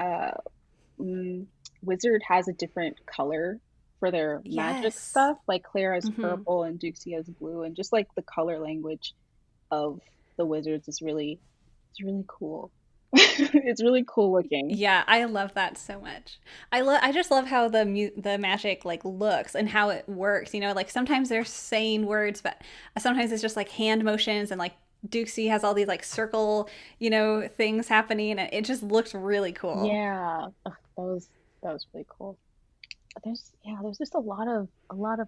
mm, wizard has a different color for their magic Yes. stuff. Like Claire has Hmm. purple and Dixie has blue, and just like the color language of the wizards is really cool. It's really cool looking. Yeah, I love that so much. I just love how the magic like looks and how it works. Like sometimes they're saying words, but sometimes it's just like hand motions and like Duxie has all these like circle, things happening and it just looks really cool. Yeah, ugh, that was really cool. There's just a lot of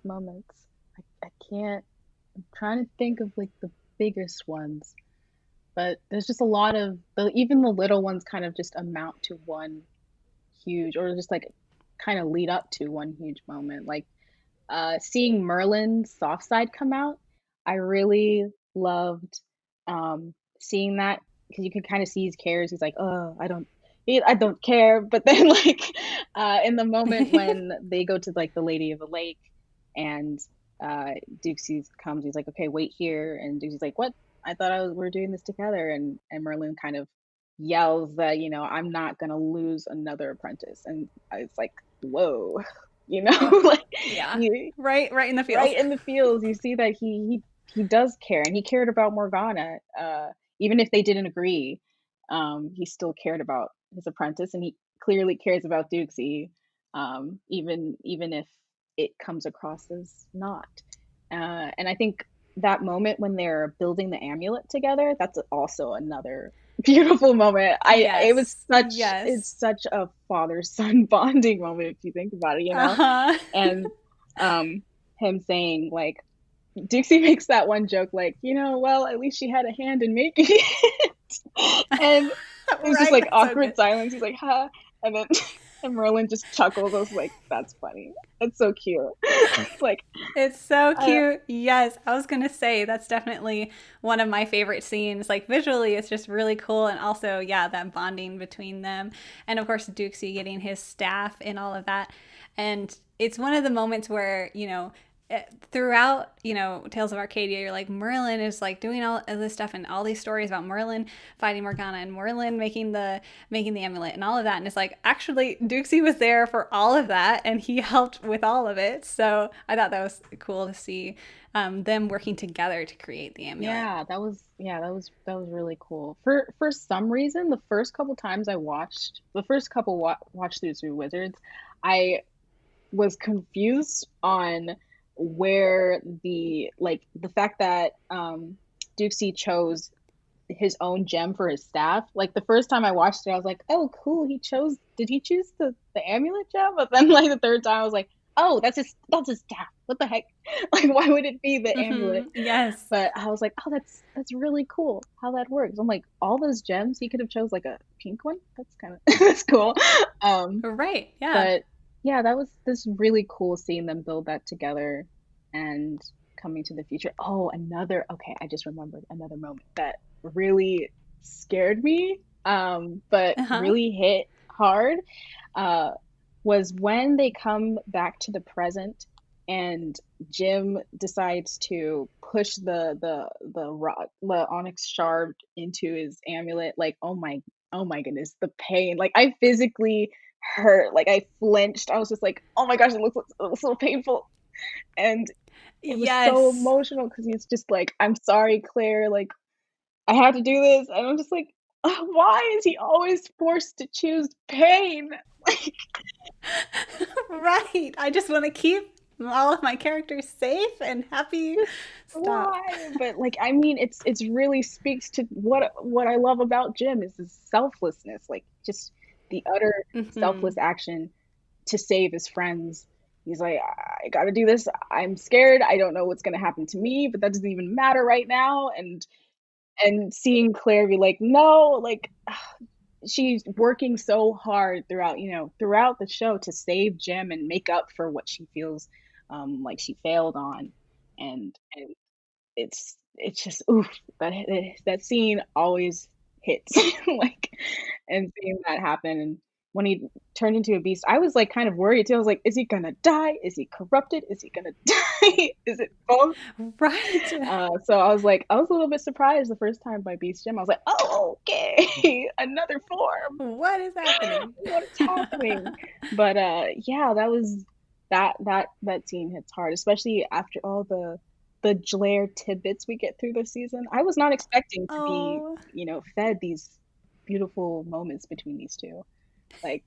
moments. I can't. I'm trying to think of like the biggest ones, but there's just a lot of even the little ones kind of just amount to one huge, or just like kind of lead up to one huge moment. Like seeing Merlin's soft side come out, I really loved seeing that because you can kind of see his cares. He's like, oh, I don't care. But then like in the moment when they go to like the Lady of the Lake and Dukesy comes, he's like, okay, wait here, and Dukesy's like, what? I thought we're doing this together, and Merlin kind of yells that I'm not gonna lose another apprentice, and it's like, whoa, like Yeah. you Right in the feels. right in the fields, you see that he does care, and he cared about Morgana. Even if they didn't agree, he still cared about his apprentice, and he clearly cares about Dukesy, even if it comes across as not. And I think that moment when they're building the amulet together, that's also another beautiful moment. It was Yes. such it's Yes. such a father-son bonding moment if you think about it. Uh-huh. And um him saying like Dixie makes that one joke like, well, at least she had a hand in making it. And it's just Right. like That's so good. awkward silence. He's like, huh? And then and Merlin just chuckles. I was like, that's funny. That's so cute. Like, It's so I, cute. Yes, I was gonna say that's definitely one of my favorite scenes. Like visually, it's just really cool, and also, yeah, that bonding between them, and of course, Douxie getting his staff and all of that. And it's one of the moments where throughout Tales of Arcadia, you're like Merlin is like doing all of this stuff and all these stories about Merlin fighting Morgana and Merlin making the amulet and all of that, and it's like actually Douxie was there for all of that and he helped with all of it. So I thought that was cool to see them working together to create the amulet. that was really cool. For some reason, the first couple times I watched the first couple watch throughs through Wizards, I was confused on where the fact that Duxie chose his own gem for his staff. Like the first time I watched it, I was like, "Oh, cool! Did he choose the amulet gem?" But then like the third time, I was like, "Oh, that's his staff. What the heck? Like, why would it be the amulet?" Mm-hmm. Yes. But I was like, "Oh, that's really cool how that works." I'm like, all those gems, he could have chose like a pink one. That's kind of that's cool. Um, Right. Yeah. but yeah, that was this really cool seeing them build that together and coming to the future. Oh, okay, I just remembered another moment that really scared me, but Uh-huh. really hit hard, uh, was when they come back to the present and Jim decides to push the rock, the onyx shard into his amulet. Like, oh my goodness, the pain. Like I physically hurt. Like I flinched. I was just like, oh my gosh, it looks so painful. And it was so Yes. emotional because he's just like, I'm sorry, Claire. Like I had to do this. And I'm just like, why is he always forced to choose pain? Like Right. I just want to keep all of my characters safe and happy. just Stop. why? But like, I mean, it's really speaks to what I love about Jim is his selflessness. Like just the utter Mm-hmm. selfless action to save his friends. He's like, I gotta do this. I'm scared. I don't know what's gonna happen to me, but that doesn't even matter right now. And seeing Claire be like, no, like she's working so hard throughout the show to save Jim and make up for what she feels like she failed on. And it's just oof, that scene always hits like and seeing that happen and when he turned into a beast, I was like kind of worried too. I was like, is he gonna die? Is he corrupted? Is he gonna die? Is it both? Right. So I was a little bit surprised the first time by Beast Jim. I was like, oh, okay, another form. What is happening? What is happening? But yeah, that scene hits hard, especially after all the Blair tidbits we get through the season. I was not expecting to be, Oh, fed these beautiful moments between these two. Like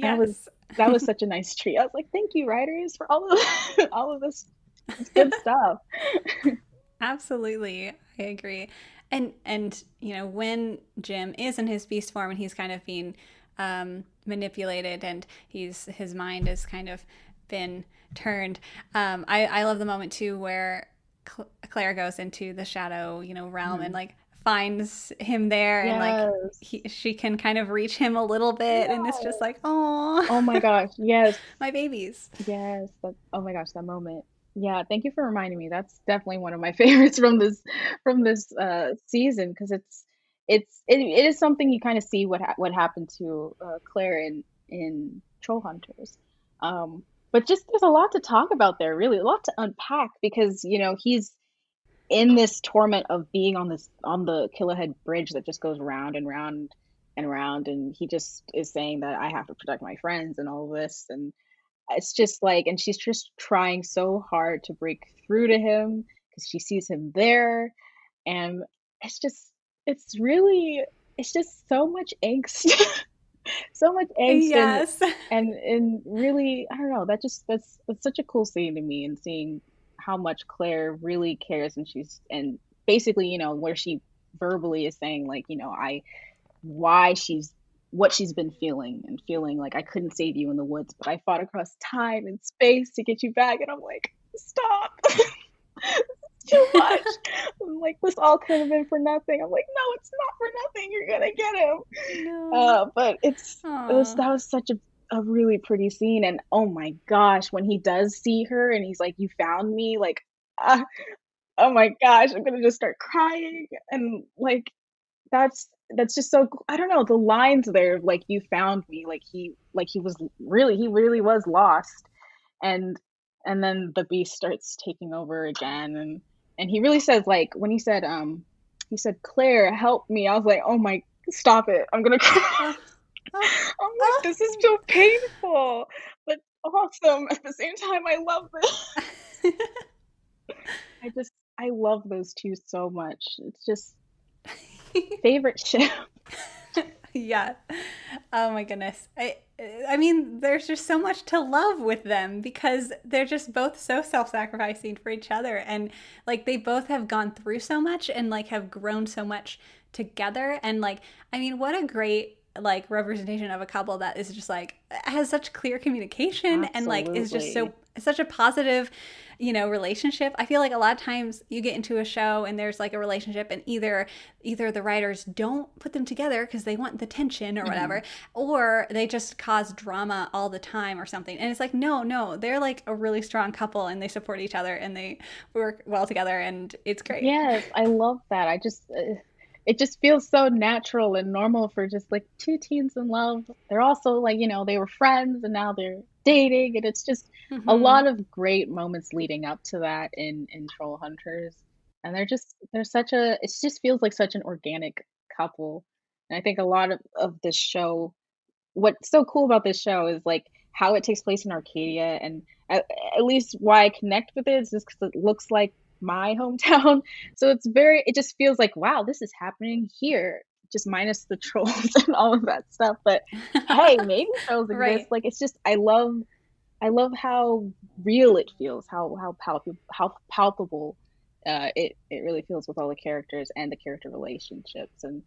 that was yes. that was such a nice treat. I was like, thank you, writers, for all of all of this good stuff. Absolutely. I agree. And when Jim is in his beast form and he's kind of being manipulated and his mind has kind of been turned. I love the moment too where Claire goes into the shadow, realm and Mhm. like finds him there and like Yes. she can kind of reach him a little bit and it's just Yes. like, oh, Oh my gosh. Yes. my babies. Yes. Oh my gosh, that moment. Yeah, thank you for reminding me. That's definitely one of my favorites from this season because it is something you kind of see what happened to Claire in Troll Hunters. But just there's a lot to talk about there, really, a lot to unpack because he's in this torment of being on the Killahead bridge that just goes round and round and round, and he just is saying that I have to protect my friends and all of this, and it's just like, and she's just trying so hard to break through to him because she sees him there, and it's just, it's really, it's just so much angst, so much angst, and Yes. really, I don't know, that's such a cool scene to me, and seeing how much Claire really cares, and basically, where she verbally is saying like, why she's what she's been feeling and feeling like I couldn't save you in the woods, but I fought across time and space to get you back. And I'm like, stop. Too much. I'm like, this all could have been for nothing. I'm like, no, it's not for nothing. You're gonna get him. No. But Oh, that was such a really pretty scene. And oh my gosh, when he does see her and he's like, you found me, like, uh, oh my gosh, I'm gonna just start crying. And like, that's just so I don't know, the lines there of like, you found me, like he really was lost. And then the beast starts taking over again. And he really says, like, when he said, Claire, help me. I was like, oh my, stop it, I'm gonna cry. oh, oh, I'm like, oh. this is so painful, but awesome at the same time. I love this. I just I love those two so much. It's just favorite ship. Yeah. Oh my goodness. I mean, there's just so much to love with them because they're just both so self-sacrificing for each other and like they both have gone through so much and like have grown so much together and like I mean, what a great like representation of a couple that is just like has such clear communication and like is just so Absolutely. such a positive relationship. I feel like a lot of times you get into a show and there's like a relationship and either the writers don't put them together because they want the tension or Hmm. whatever, or they just cause drama all the time or something. And it's like, no, they're like a really strong couple and they support each other and they work well together and it's great. Yes, I love that. It just feels so natural and normal for just like two teens in love. They're also like, they were friends and now they're dating, and it's just a Mm-hmm. lot of great moments leading up to that in Troll Hunters. And they're such a it just feels like such an organic couple. And I think a lot of this show, what's so cool about this show is like how it takes place in Arcadia. And at least why I connect with it is just because it looks like my hometown. So it just feels like, wow, this is happening here, just minus the trolls and all of that stuff. But hey, maybe trolls exist. Right. Like, it's just, I love how real it feels, how palpable it really feels with all the characters and the character relationships. And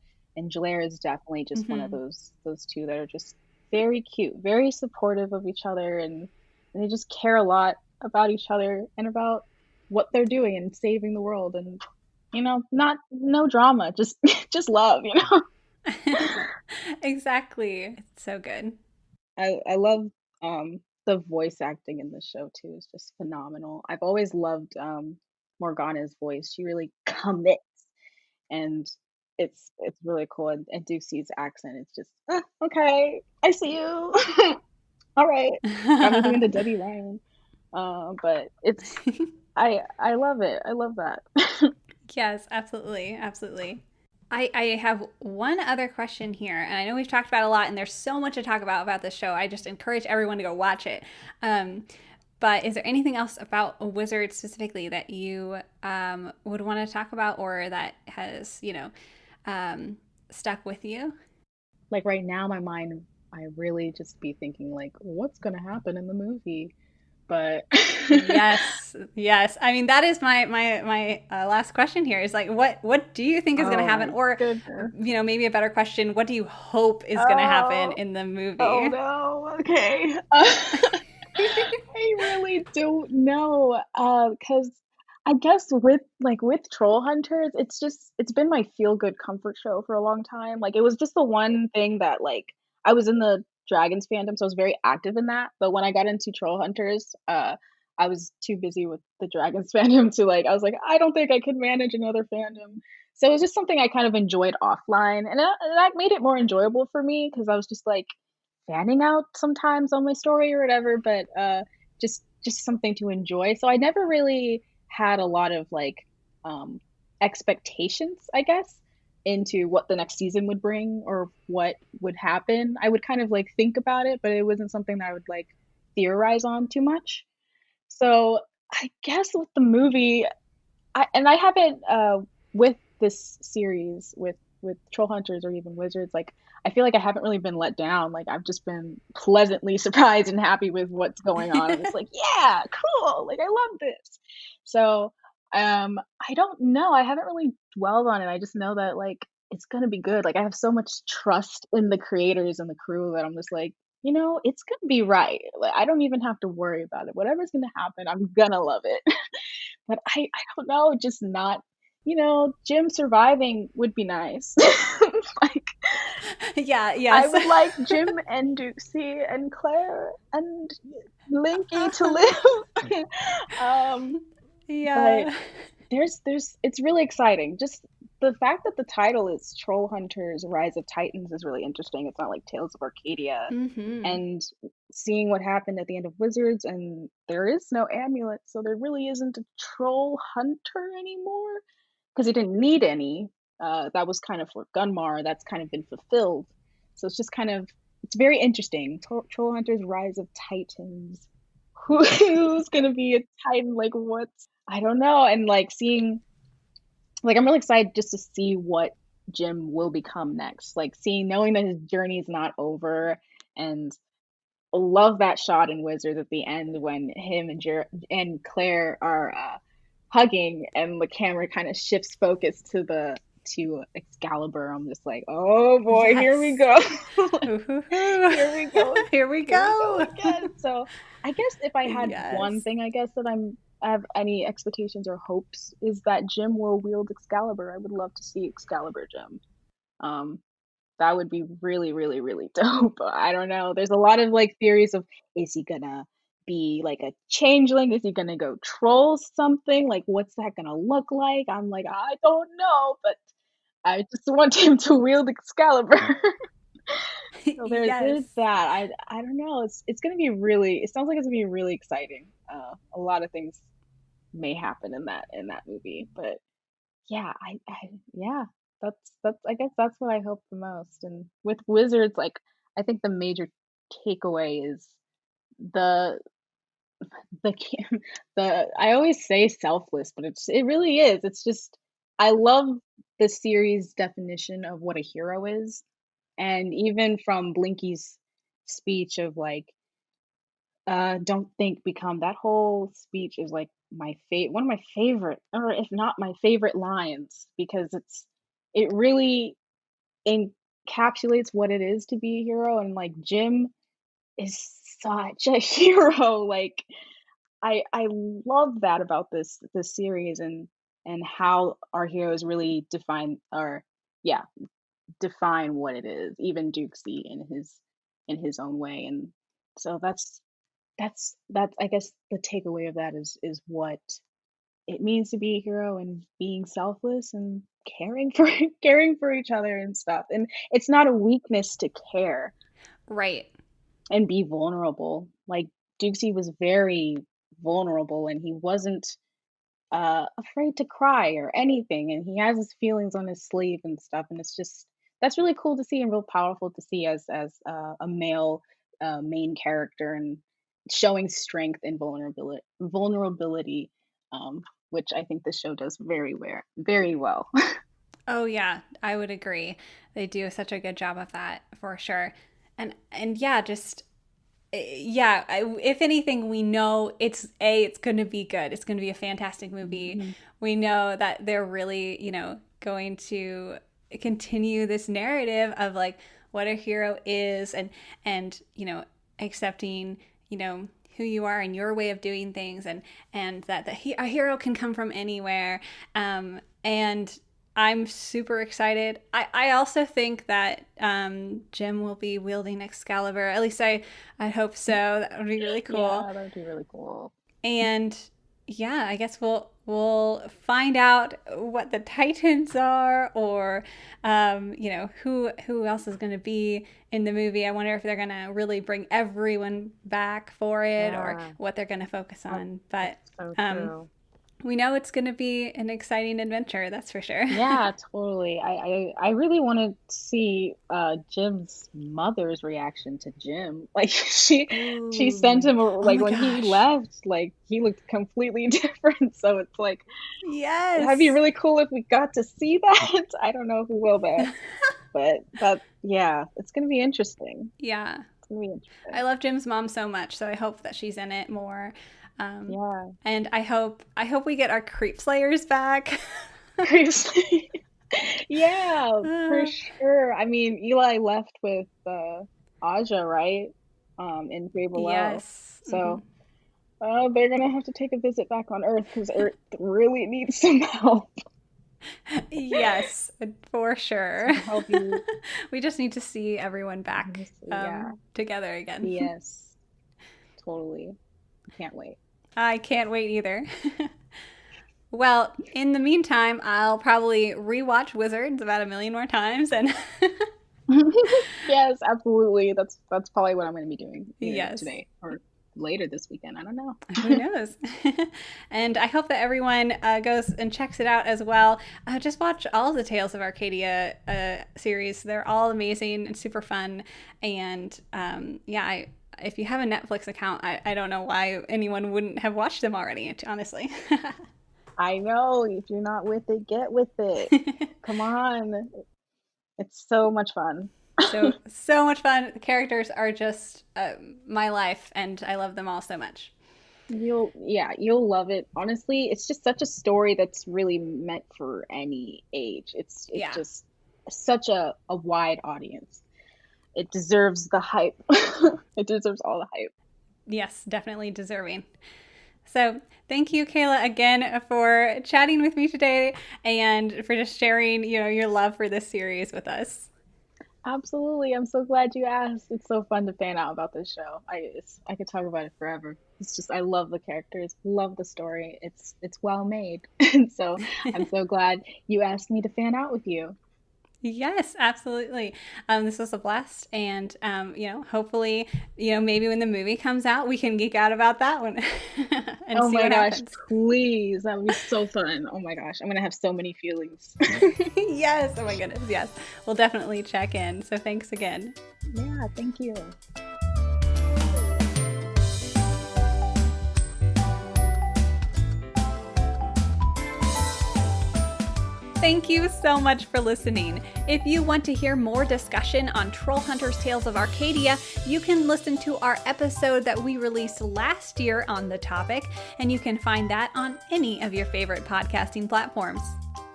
Jalaire is definitely just one of Mm-hmm. those two that are just very cute, very supportive of each other, and they just care a lot about each other and about what they're doing and saving the world. And not no drama, just just love. Exactly. It's so good. I love the voice acting in this show too is just phenomenal. I've always loved Morgana's voice. She really commits, and it's really cool. And Ducey's accent is just okay. I see you. All right, got me doing the Debbie Ryan. But I love it. I love that. Yes, absolutely. Absolutely. I have one other question here, and I know we've talked about a lot, and there's so much to talk about this show. I just encourage everyone to go watch it. But is there anything else about Wizard specifically that you would want to talk about, or that has stuck with you? Like right now, my mind, I really just be thinking like, what's gonna happen in the movie? But Yes, yes. I mean, that is my last question here. Is like, what do you think is going to oh happen, my or goodness. maybe a better question, what do you hope is going to happen Oh, in the oh movie? no. Okay. I really don't know. Because I guess with Troll Hunters, it's been my feel good comfort show for a long time. Like, it was just the one thing that, like, I was in the Dragons fandom, so I was very active in that. But when I got into Troll Hunters, I was too busy with the Dragons fandom to, like, I was like, I don't think I could manage another fandom. So it was just something I kind of enjoyed offline, and that made it more enjoyable for me because I was just like fanning out sometimes on my story or whatever. But just something to enjoy. So I never really had a lot of like um expectations, I guess, into what the next season would bring or what would happen. I would kind of like think about it, but it wasn't something that I would like theorize on too much. So I guess with the movie, I haven't with this series with Troll Hunters or even Wizards, like, I feel like I haven't really been let down. Like, I've just been pleasantly surprised and happy with what's going on. I'm just like, yeah, cool. Like, I love this. So I don't know. I haven't really dwelled on it. I just know that, like, it's gonna be good. Like I have so much trust in the creators and the crew that I'm just like, it's gonna be right. Like I don't even have to worry about it. Whatever's gonna happen, I'm gonna love it. But I don't know, just not, Jim surviving would be nice. Like Yeah, I yes. would like Jim and Douxie and Claire and Linky to live. um, but Yeah. there's it's really exciting. Just the fact that the title is Troll Hunters Rise of Titans is really interesting. It's not like Tales of Arcadia. Mm-hmm. And seeing what happened at the end of Wizards, and there is no amulet, so there really isn't a troll hunter anymore because he didn't need any. That was kind of for Gunmar. That's kind of been fulfilled. So it's just kind of it's very interesting. Troll Hunters Rise of Titans. Who's gonna be a Titan? Like what? I don't know. And like seeing, like I'm really excited just to see what Jim will become next. Like knowing that his journey is not over, and love that shot in Wizards at the end when him and Claire are hugging, and the camera kind of shifts focus to Excalibur. I'm just like, oh boy, here we Yes. go. Ooh-hoo-hoo. Here we go. Here we Here we go go. again. So I guess if I had one Yes. thing, I guess that I have any expectations or hopes is that Jim will wield Excalibur. I would love to see Excalibur Jim. Um, that would be really, really, really dope. I don't know. There's a lot of like theories of, is he gonna be like a changeling? Is he gonna go troll something? Like what's that gonna look like? I'm like, I don't know, but I just want him to wield Excalibur. So there's Yes. that. I don't know. It's gonna be really. It sounds like it's gonna be really exciting. A lot of things may happen in that movie, but yeah, yeah. That's I guess that's what I hope the most. And with Wizards, like I think the major takeaway is the the the I always say selfless, but it really is. It's just I love the series definition of what a hero is. And even from Blinky's speech of like, don't think, become, that whole speech is like one of my favorite, or if not my favorite lines, because it really encapsulates what it is to be a hero. And like Jim is such a hero. Like I love that about this series, and how our heroes really yeah, define what it is, even Dukesy in his own way. And so that's I guess the takeaway of that is what it means to be a hero, and being selfless and caring for caring for each other and stuff. And it's not a weakness to care Right. and be vulnerable. Like Dukesy was very vulnerable, and he wasn't afraid to cry or anything, and he has his feelings on his sleeve and stuff. And it's just that's really cool to see and real powerful to see as a male main character, and showing strength and vulnerability, which I think this show does very well. Oh yeah, I would agree. They do such a good job of that for sure. And yeah, just yeah, if anything, we know it's going to be good. It's going to be a fantastic movie. Mhm. We know that they're really, going to continue this narrative of like what a hero is, and accepting, who you are and your way of doing things, and that a hero can come from anywhere. And I'm super excited. I also think that Jim will be wielding Excalibur. At least I hope so. That would be really cool. Yeah, that would be really cool. And yeah, I guess we'll find out what the Titans are, or who else is going to be in the movie. I wonder if they're going to really bring everyone back for it, or Yeah, what they're going to focus that, on. that's But so um, true. we know it's going to be an exciting adventure. That's for sure. Yeah, totally. I really want to see Jim's mother's reaction to Jim. Like she sent Ooh, him oh like my when he gosh. left, like he looked completely different. So it's like that'd be Yes. really cool if we got to see that. I don't know if we will though, but yeah, it's gonna be interesting. Yeah. It's gonna be I interesting. love Jim's mom so much, so I hope that she's in it more. Um, Yeah. and I hope we get our creep slayers back. Seriously. Yeah, for Uh, sure. I mean, Eli left with Aja, right? In Three Below. yes. So they're gonna have to take a visit back on Earth because Earth really needs some help. Yes, for sure. Some help you. We just need to see everyone back Honestly, yeah. together again. Yes, totally. Can't wait. I can't wait either. Well, in the meantime, I'll probably rewatch Wizards about a million more times and Yes, absolutely. That's probably what I'm gonna be doing either yes, today or later this weekend. I don't know. who knows? And I hope that everyone goes and checks it out as well. Just watch all the Tales of Arcadia series. They're all amazing and super fun. And yeah, if you have a Netflix account, I don't know why anyone wouldn't have watched them already, honestly. I know if you're not with it, get with it. Come on. It's so much fun. So much fun. The characters are just my life, and I love them all so much. You'll love it. Honestly, it's just such a story that's really meant for any age. It's Yeah. just such a wide audience. It deserves the hype. It deserves all the hype. Yes, definitely deserving. So, thank you, Kayla, again for chatting with me today and for just sharing, your love for this series with us. Absolutely. I'm so glad you asked. It's so fun to fan out about this show. I could talk about it forever. It's just I love the characters, love the story. It's well made. And so I'm so glad you asked me to fan out with you. Yes, absolutely. This was a blast, and hopefully, maybe when the movie comes out, we can geek out about that one and Oh see my what gosh, happens. please. That would be so fun. Oh my gosh, I'm gonna have so many feelings. Yes, oh my goodness, yes. We'll definitely check in. So thanks again. Yeah, thank you. Thank you so much for listening. If you want to hear more discussion on Trollhunters Tales of Arcadia, you can listen to our episode that we released last year on the topic, and you can find that on any of your favorite podcasting platforms.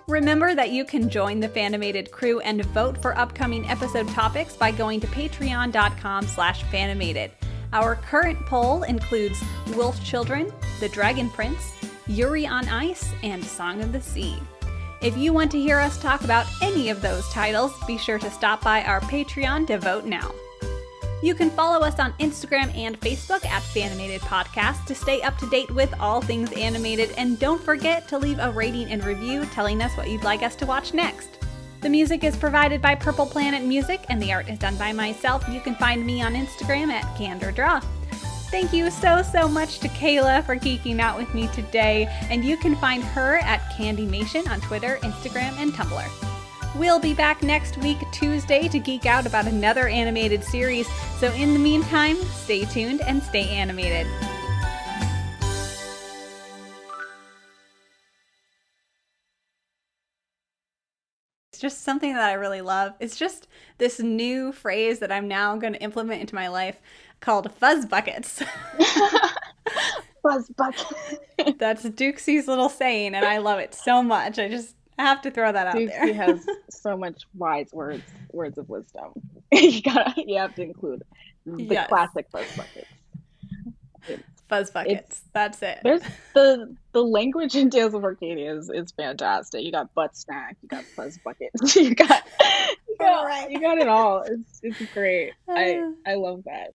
Remember that you can join the Fanimated crew and vote for upcoming episode topics by going to patreon.com/Fanimated. Our current poll includes Wolf Children, The Dragon Prince, Yuri on Ice, and Song of the Sea. If you want to hear us talk about any of those titles, be sure to stop by our Patreon to vote now. You can follow us on Instagram and Facebook at Fanimated Podcast to stay up to date with all things animated, and don't forget to leave a rating and review telling us what you'd like us to watch next. The music is provided by Purple Planet Music, and the art is done by myself. You can find me on Instagram at CandorDraw. Thank you so much to Kayla for geeking out with me today, and you can find her at Candymation on Twitter, Instagram, and Tumblr. We'll be back next week, Tuesday, to geek out about another animated series, so in the meantime, stay tuned and stay animated. It's just something that I really love. It's just this new phrase that I'm now going to implement into my life called fuzz buckets. Buzz bucket. That's Douxie's little saying, and I love it so much. I just have to throw that out there. Douxie has so much wise words of wisdom. You have to include the Yes, classic buzz buckets. It's fuzz it's buckets. That's it. there's the language in Tales of Arcadia is fantastic. You got butt snack, you got buzz buckets, you got All right. you got it all. It's great. Uh, I love that.